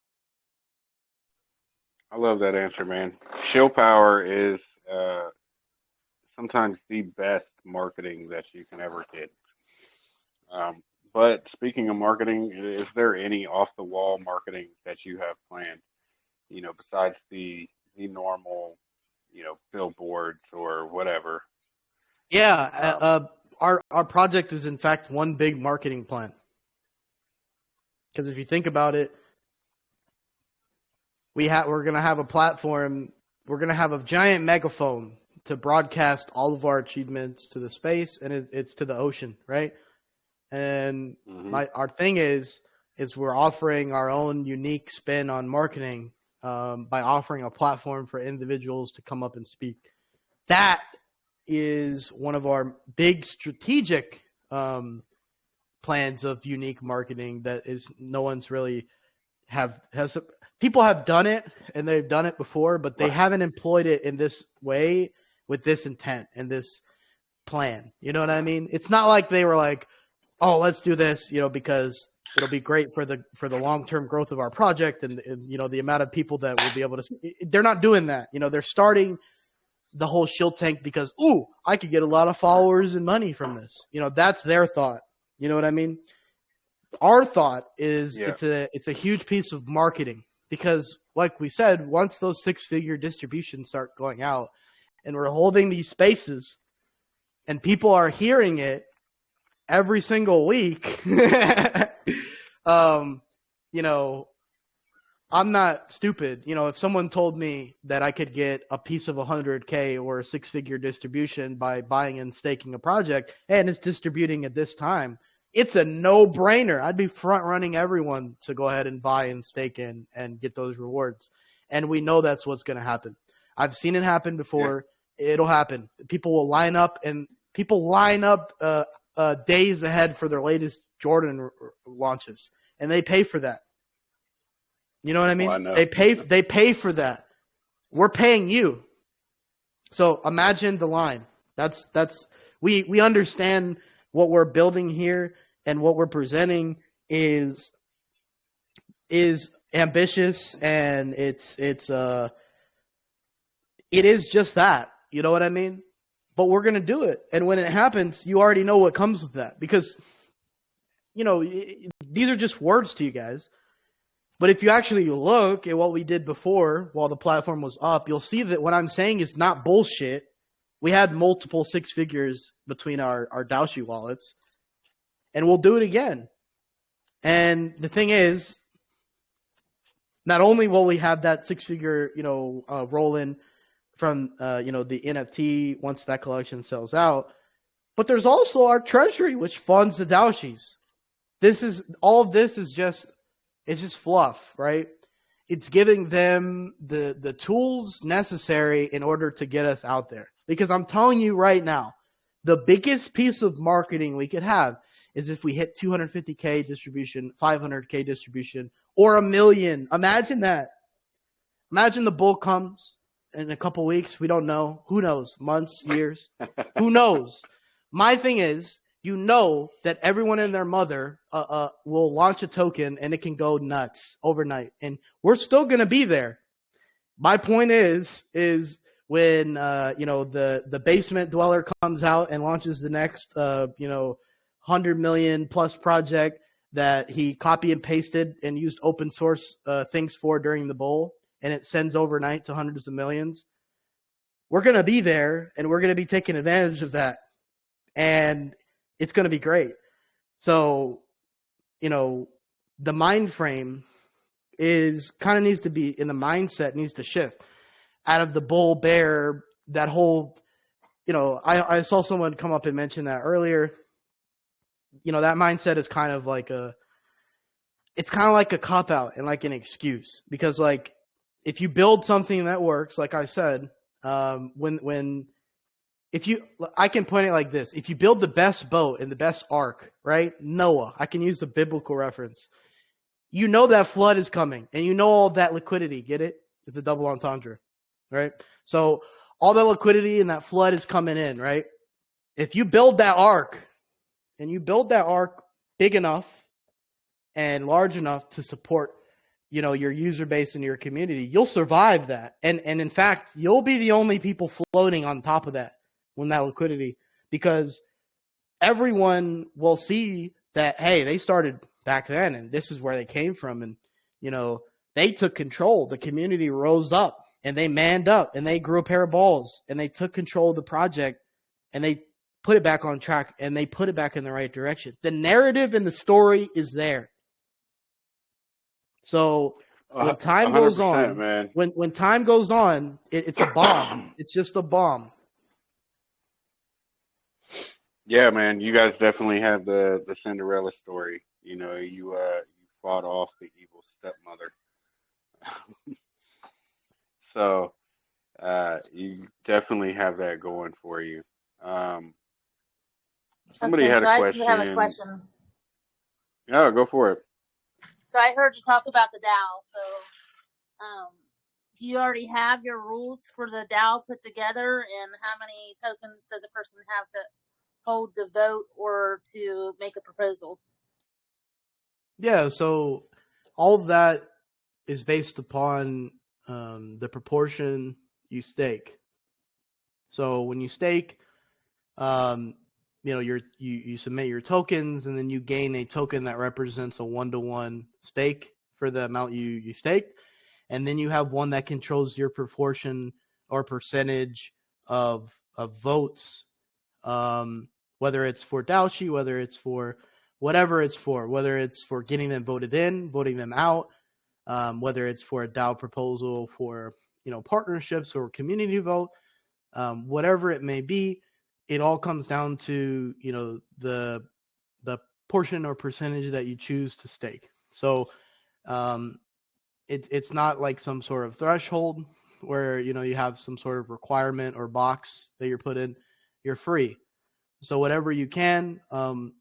I love that answer, man. Shill power is sometimes the best marketing that you can ever get. But speaking of marketing, is there any off-the-wall marketing that you have planned? Besides the normal, billboards or whatever. Yeah, our project is in fact one big marketing plan. Because if you think about it, we're gonna have a platform. We're gonna have a giant megaphone to broadcast all of our achievements to the space, and it's to the ocean, right? And our thing is we're offering our own unique spin on marketing by offering a platform for individuals to come up and speak. That is one of our big strategic plans of unique marketing that is no one's really has people have done it and they've done it before, but they haven't employed it in this way with this intent and this plan. You know what I mean? It's not like they were like, oh, let's do this, because it'll be great for the long-term growth of our project and the amount of people that will be able to see. They're not doing that. They're starting the whole shill tank because, ooh, I could get a lot of followers and money from this. That's their thought. You know what I mean? Our thought is it's a huge piece of marketing because, like we said, once those 6-figure distributions start going out and we're holding these spaces and people are hearing it every single week, I'm not stupid. If someone told me that I could get a piece of 100K or a 6-figure distribution by buying and staking a project and it's distributing at this time, it's a no-brainer. I'd be front-running everyone to go ahead and buy and stake in and get those rewards. And we know that's what's going to happen. I've seen it happen before. Yeah. It'll happen. People will line up, and people line up days ahead for their latest Jordan launches, and they pay for that. You know what I mean? Well, They pay for that. We're paying you. So imagine the line. We understand what we're building here and what we're presenting is is ambitious, and it is just that. You know what I mean? But we're gonna do it, and when it happens, you already know what comes with that, because these are just words to you guys. But if you actually look at what we did before while the platform was up, you'll see that what I'm saying is not bullshit. We had multiple six figures between our Daoshi wallets, and we'll do it again. And the thing is, not only will we have that six figure, roll in from, the NFT once that collection sells out, but there's also our treasury, which funds the Daoshis. All of this is just fluff, right? It's giving them the tools necessary in order to get us out there. Because I'm telling you right now, the biggest piece of marketing we could have is if we hit 250K distribution, 500K distribution, or 1 million. Imagine that. Imagine the bull comes in a couple weeks. We don't know. Who knows? Months, years. Who knows? My thing is, that everyone and their mother will launch a token, and it can go nuts overnight. And we're still going to be there. My point is when, the basement dweller comes out and launches the next, 100 million plus project that he copy and pasted and used open source things for during the bull, and it sends overnight to hundreds of millions. We're going to be there, and we're going to be taking advantage of that. And it's going to be great. So, the mind frame needs to be, in the mindset needs to shift out of the bull bear, that whole, I saw someone come up and mention that earlier. That mindset is kind of like a cop out and like an excuse, because like, if you build something that works, like I said, I can point it like this. If you build the best boat and the best ark, right? Noah, I can use the biblical reference. That flood is coming, and all that liquidity. Get it? It's a double entendre, right? So all that liquidity and that flood is coming in, right? If you build that ark, and you build that ark big enough and large enough to support, your user base and your community, you'll survive that. And in fact, you'll be the only people floating on top of that when that liquidity, because everyone will see that, hey, they started back then, and this is where they came from. And, they took control. The community rose up, and they manned up, and they grew a pair of balls, and they took control of the project, and they put it back on track, and they put it back in the right direction. The narrative and the story is there. So when time goes on, man. when time goes on, it's a bomb. It's just a bomb. Yeah, man, you guys definitely have the Cinderella story. You fought off the evil stepmother. So you definitely have that going for you. Somebody had a I question. do have a question. Yeah, go for it. So I heard you talk about the DAO. So, do you already have your rules for the DAO put together, and how many tokens does a person have to hold to vote or to make a proposal? Yeah, so all of that is based upon the proportion you stake. So when you stake, you submit your tokens, and then you gain a token that represents a 1-to-1 stake for the amount you staked, and then you have one that controls your proportion or percentage of votes, whether it's for Daoshi, whether it's for whatever it's for, whether it's for getting them voted in, voting them out, whether it's for a DAO proposal for partnerships or community vote, whatever it may be. It all comes down to the portion or percentage that you choose to stake. So it's not like some sort of threshold where you have some sort of requirement or box that you're put in. You're free. So whatever you can put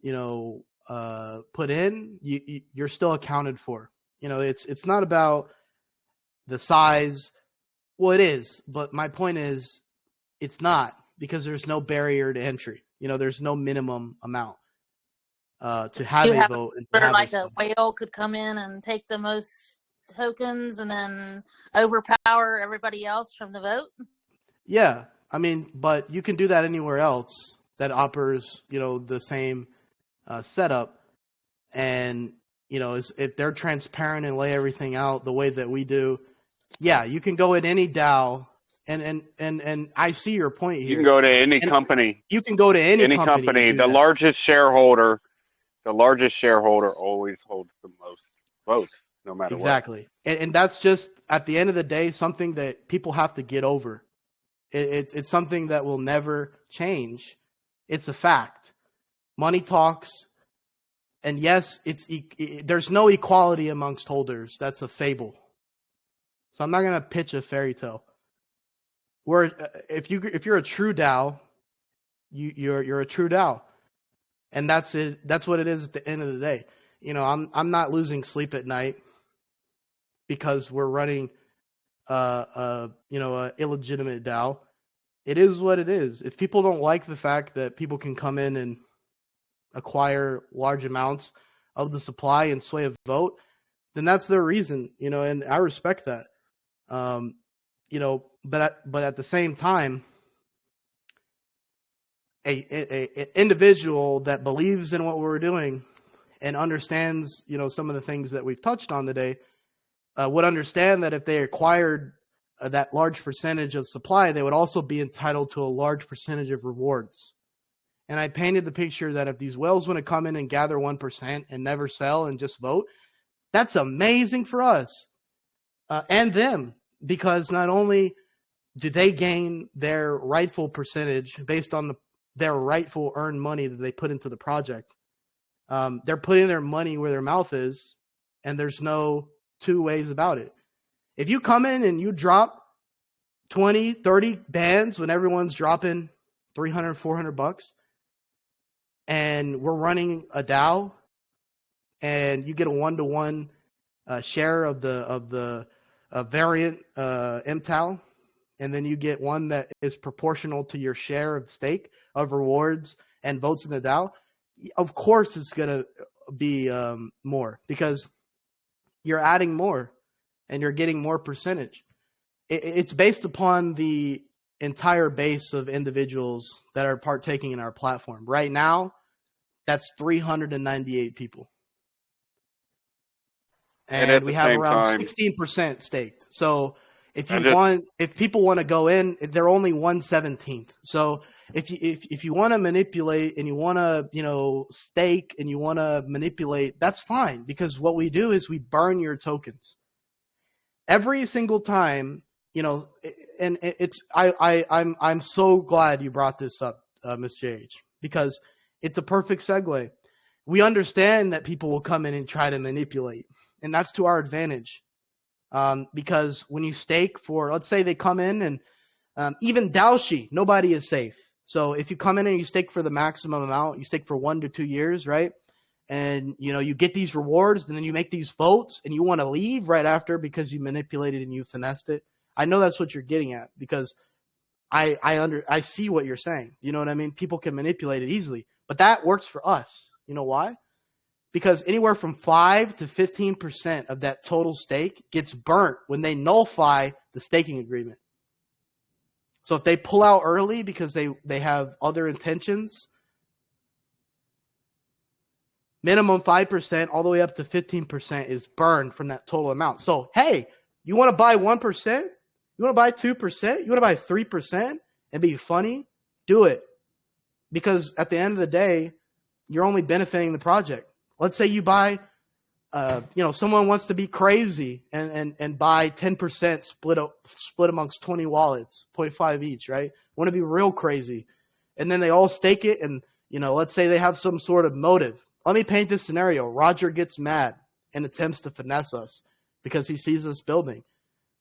in, you're still accounted for. It's not about the size. Well, it is, but my point is, it's not, because there's no barrier to entry. There's no minimum amount. to have You a have vote and to where have a like a say. whale could come in and take the most tokens and then overpower everybody else from the vote. Yeah, I mean, but you can do that anywhere else that offers, the same setup. And, if they're transparent and lay everything out the way that we do, yeah, you can go at any DAO. And I see your point You can here. go to any And company, you can go to any company and do The that. largest shareholder always holds the most votes, no matter what. Exactly. And that's just, at the end of the day, something that people have to get over. It's something that will never change. It's a fact. Money talks. And yes, there's no equality amongst holders. That's a fable. So I'm not gonna pitch a fairy tale. If you're a true DAO, you're a true DAO, and that's it. That's what it is at the end of the day. I'm not losing sleep at night because we're running a illegitimate DAO. It is what it is. If people don't like the fact that people can come in and acquire large amounts of the supply and sway a vote, then that's their reason, and I respect that. But at the same time, a individual that believes in what we're doing and understands, some of the things that we've touched on today, would understand that if they acquired that large percentage of supply, they would also be entitled to a large percentage of rewards. And I painted the picture that if these whales want to come in and gather 1% and never sell and just vote, that's amazing for us and them, because not only do they gain their rightful percentage based on their rightful earned money that they put into the project, they're putting their money where their mouth is, and there's no two ways about it. If you come in and you drop 20, 30 bands when everyone's dropping 300, 400 bucks, and we're running a DAO, and you get a 1-to-1 share of the variant MemeTao, and then you get one that is proportional to your share of stake of rewards and votes in the DAO, of course it's going to be more, because you're adding more and you're getting more percentage. It's based upon the entire base of individuals that are partaking in our platform. Right now, that's 398 people. And at And we the have same around time, 16% staked. So if I people want to go in, they're only 1/17. So if you want to manipulate and you want to stake and you want to manipulate, that's fine, because what we do is we burn your tokens every single time. And I'm so glad you brought this up, Ms. JH, because it's a perfect segue. We understand that people will come in and try to manipulate, and that's to our advantage. Because when you stake for, let's say they come in and even Daoshi, nobody is safe. So if you come in and you stake for the maximum amount, you stake for 1 to 2 years, right? And you get these rewards, and then you make these votes, and you want to leave right after because you manipulated and you finessed it. I know that's what you're getting at, because I see what you're saying. You know what I mean? People can manipulate it easily, but that works for us. You know why? Because anywhere from 5 to 15% of that total stake gets burnt when they nullify the staking agreement. So if they pull out early because they have other intentions, minimum 5% all the way up to 15% is burned from that total amount. So, hey, you want to buy 1%? You want to buy 2%? You want to buy 3% and be funny? Do it. Because at the end of the day, you're only benefiting the project. Let's say you buy, someone wants to be crazy and buy 10% split amongst 20 wallets, 0.5 each, right? Want to be real crazy. And then they all stake it, and, let's say they have some sort of motive. Let me paint this scenario. Roger gets mad and attempts to finesse us because he sees us building.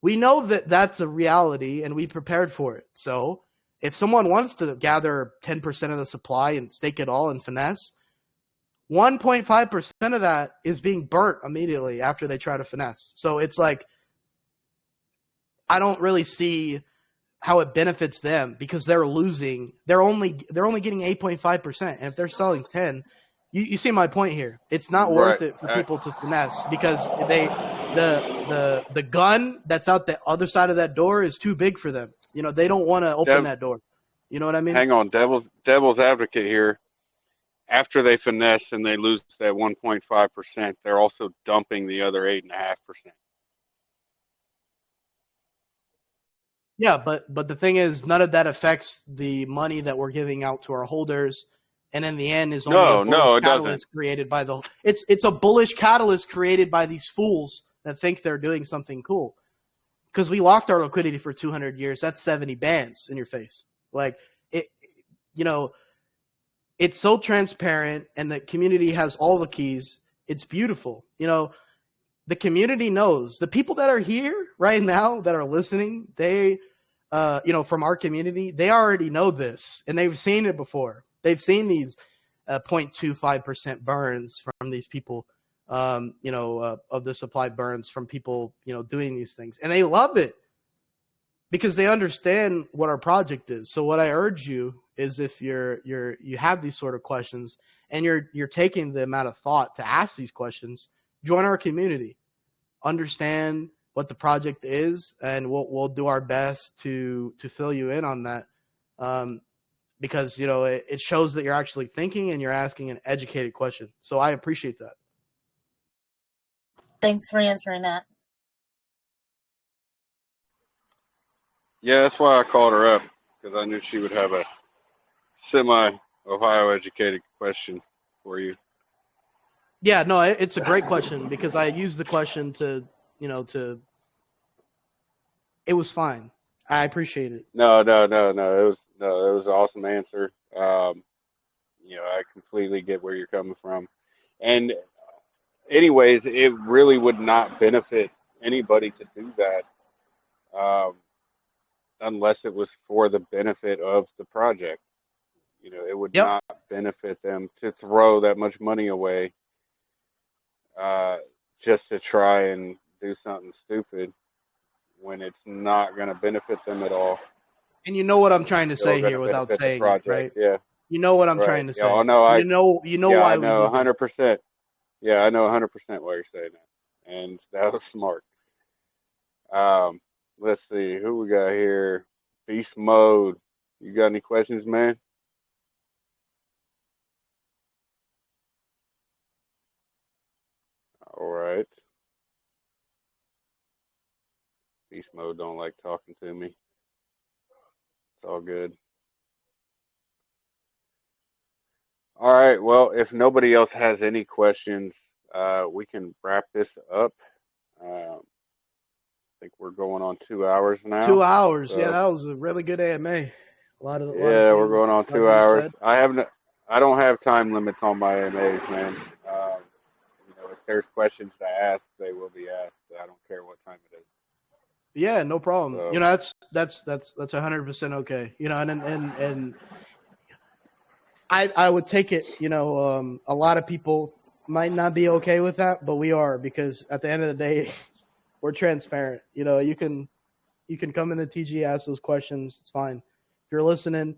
We know that that's a reality, and we prepared for it. So if someone wants to gather 10% of the supply and stake it all and finesse, 1.5% of that is being burnt immediately after they try to finesse. So it's like, I don't really see how it benefits them, because they're losing. They're only getting 8.5%, and if they're selling 10, You see my point here. It's not Right. worth it for people to finesse because the gun that's out the other side of that door is too big for them. You know, they don't want to open that door. You know what I mean? Hang on, devil's advocate here. After they finesse and they lose that 1.5%, they're also dumping the other 8.5%. Yeah, but the thing is, none of that affects the money that we're giving out to our holders, and in the end, is only a bullish it doesn't. catalyst created by the. It's a bullish catalyst created by these fools that think they're doing something cool. Because we locked our liquidity for 200 years. That's 70 bands in your face. Like it, you know, it's so transparent, and the community has all the keys. It's beautiful. You know, the community knows. The people that are here right now that are listening, they from our community, they already know this, and they've seen it before. They've seen these 0.25% burns from these people, of the supply burns from people, doing these things, and they love it because they understand what our project is. So what I urge you is, if you have these sort of questions and you're taking the amount of thought to ask these questions, join our community, understand what the project is, and we'll do our best to fill you in on that, because it shows that you're actually thinking and you're asking an educated question. So I appreciate that. Thanks for answering that. Yeah, that's why I called her up, because I knew she would have a semi-Ohio educated question for you. Yeah, no, it's a great question, because I used the question to it was fine. I appreciate it. No. It was an awesome answer. I completely get where you're coming from, and anyways, it really would not benefit anybody to do that, unless it was for the benefit of the project. It would Yep. not benefit them to throw that much money away, just to try and do something stupid when it's not going to benefit them at all. And you know what I'm trying to Still say going here to without benefit the saying it, project. right? Yeah. You know what I'm Right. trying to Yeah. say. Oh no. You know why I know we need 100%. Yeah, I know 100% why you're saying that, and that was smart. Let's see who we got here. Beast mode. You got any questions, man? All right. Beast mode don't like talking to me. It's all good. All right. Well, if nobody else has any questions, we can wrap this up. I think we're going on 2 hours now. 2 hours. So, Yeah, that was a really good AMA. A lot of yeah, we're things going on 2 been hours. said. I don't have time limits on my AMAs, man. If there's questions to ask, they will be asked. I don't care what time it is. Yeah, no problem. So, That's 100% okay. And I would take it. A lot of people might not be okay with that, but we are, because at the end of the day, we're transparent. You can come in the TG, ask those questions. It's fine. If you're listening,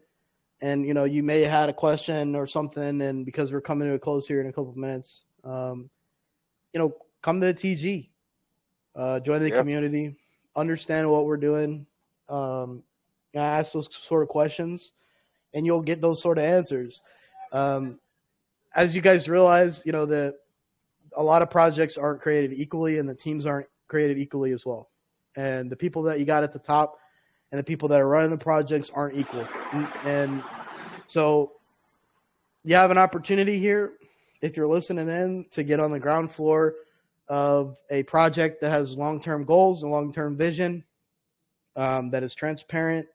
and you may have had a question or something, and because we're coming to a close here in a couple of minutes, come to the TG, join the community, understand what we're doing, ask those sort of questions, and you'll get those sort of answers. As you guys realize, that a lot of projects aren't created equally, and the teams aren't created equally as well. And the people that you got at the top and the people that are running the projects aren't equal. And so you have an opportunity here, if you're listening in, to get on the ground floor of a project that has long-term goals and long-term vision, that is transparent,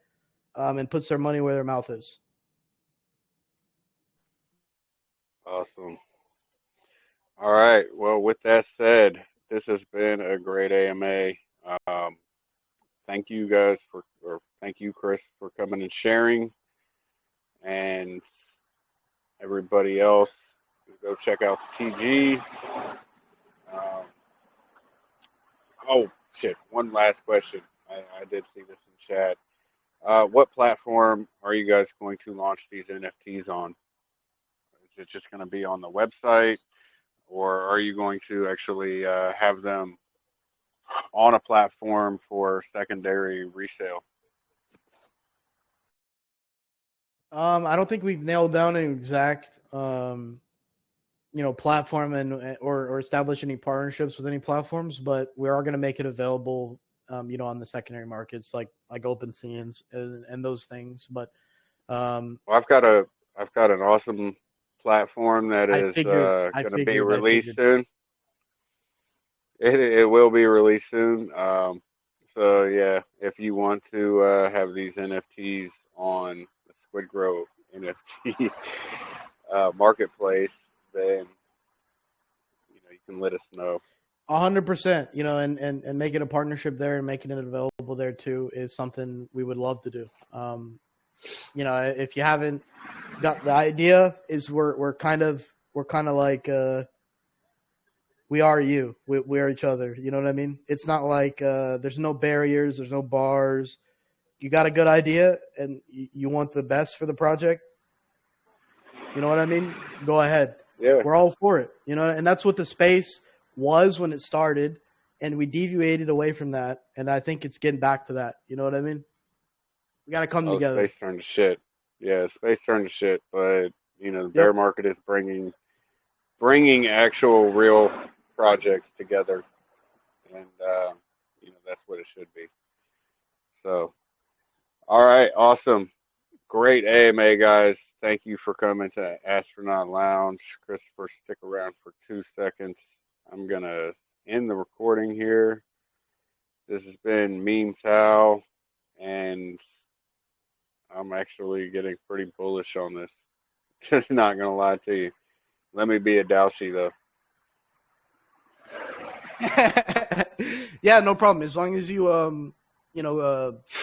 and puts their money where their mouth is. awesome. All right. Well, with that said, this has been a great AMA. Thank you guys thank you, Chris, for coming and sharing, and everybody else, go check out the TG. Oh shit! One last question. I did see this in chat. What platform are you guys going to launch these NFTs on? Is it just going to be on the website, or are you going to actually have them on a platform for secondary resale? I don't think we've nailed down an exact platform and or establish any partnerships with any platforms, but we are going to make it available on the secondary markets like OpenSea and those things. But Well, I've got an awesome platform that is going to be released soon. It will be released soon. So yeah, if you want to have these NFTs on the Squid Grow NFT marketplace, then you can let us know. 100%, and making a partnership there and making it available there too is something we would love to do. If you haven't got the idea, is we're kind of like we are you. We are each other. You know what I mean? It's not like there's no barriers, there's no bars. You got a good idea and you want the best for the project. You know what I mean? Go ahead. Yeah. We're all for it. And that's what the space was when it started, and we deviated away from that, and I think it's getting back to that. You know what I mean? We got to come together. Space turned to shit. Yeah, space turned to shit, but the bear market is bringing actual real projects together, and that's what it should be. So, all right, awesome, great AMA, guys. Thank you for coming to Astronaut Lounge. Christopher, stick around for 2 seconds. I'm gonna end the recording here. This has been MemeTao, and I'm actually getting pretty bullish on this. Not gonna lie to you. Let me be a Dalshi though. Yeah, no problem. As long as you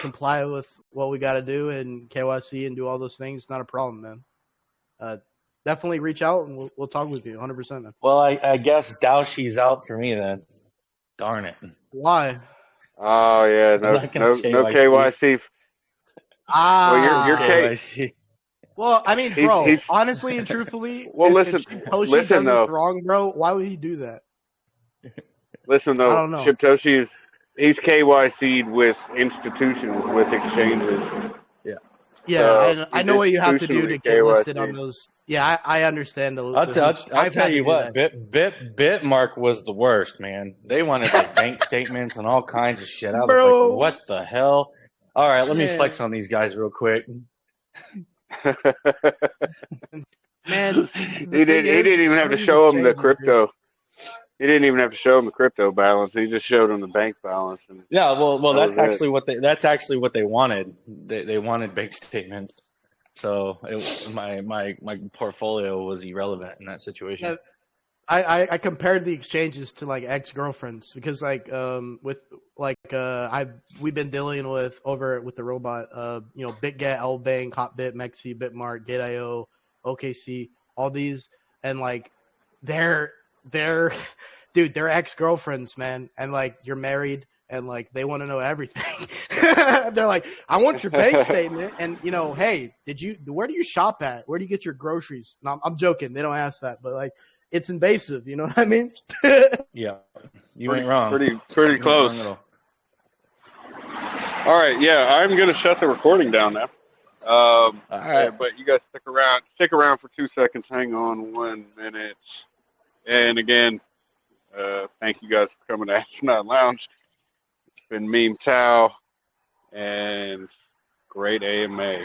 comply with what we got to do and KYC and do all those things, not a problem, man. Definitely reach out and we'll talk with you 100%, man. Well, I guess Daoshi's out for me then. Darn it. Why? Oh yeah, no KYC. Well, you're KYC. Well, I mean, bro, honestly and truthfully, if Toshi does this wrong, bro, why would he do that? Listen though, I don't know. Shibtoshi he's KYC'd with institutions, with exchanges. Yeah, so I know what you have to do to get listed on those. Yeah, I understand those. I'll tell you what, Bitmark was the worst, man. They wanted like bank statements and all kinds of shit. I was like, what the hell? All right, let me flex on these guys real quick. Man, he didn't even have to show them the crypto. He didn't even have to show them the crypto balance. He just showed them the bank balance. And yeah, well, that's actually what they wanted. They wanted bank statements. So my portfolio was irrelevant in that situation. Yeah, I compared the exchanges to like ex-girlfriends because we've been dealing with the robot BitGet, LBank, Hotbit, Mexi, Bitmart, Gate.io, OKC, all these, and like they're ex-girlfriends, man, and like you're married and like they want to know everything. They're like, I want your bank statement and hey, where do you shop at? Where do you get your groceries? No, I'm joking. They don't ask that, but like it's invasive, you know what I mean? Yeah. You ain't wrong. Pretty close. All right, yeah, I'm gonna shut the recording down now. All right. Yeah, but you guys stick around for 2 seconds. Hang on 1 minute. And again, thank you guys for coming to Astronaut Lounge. It's been MemeTao and great AMA.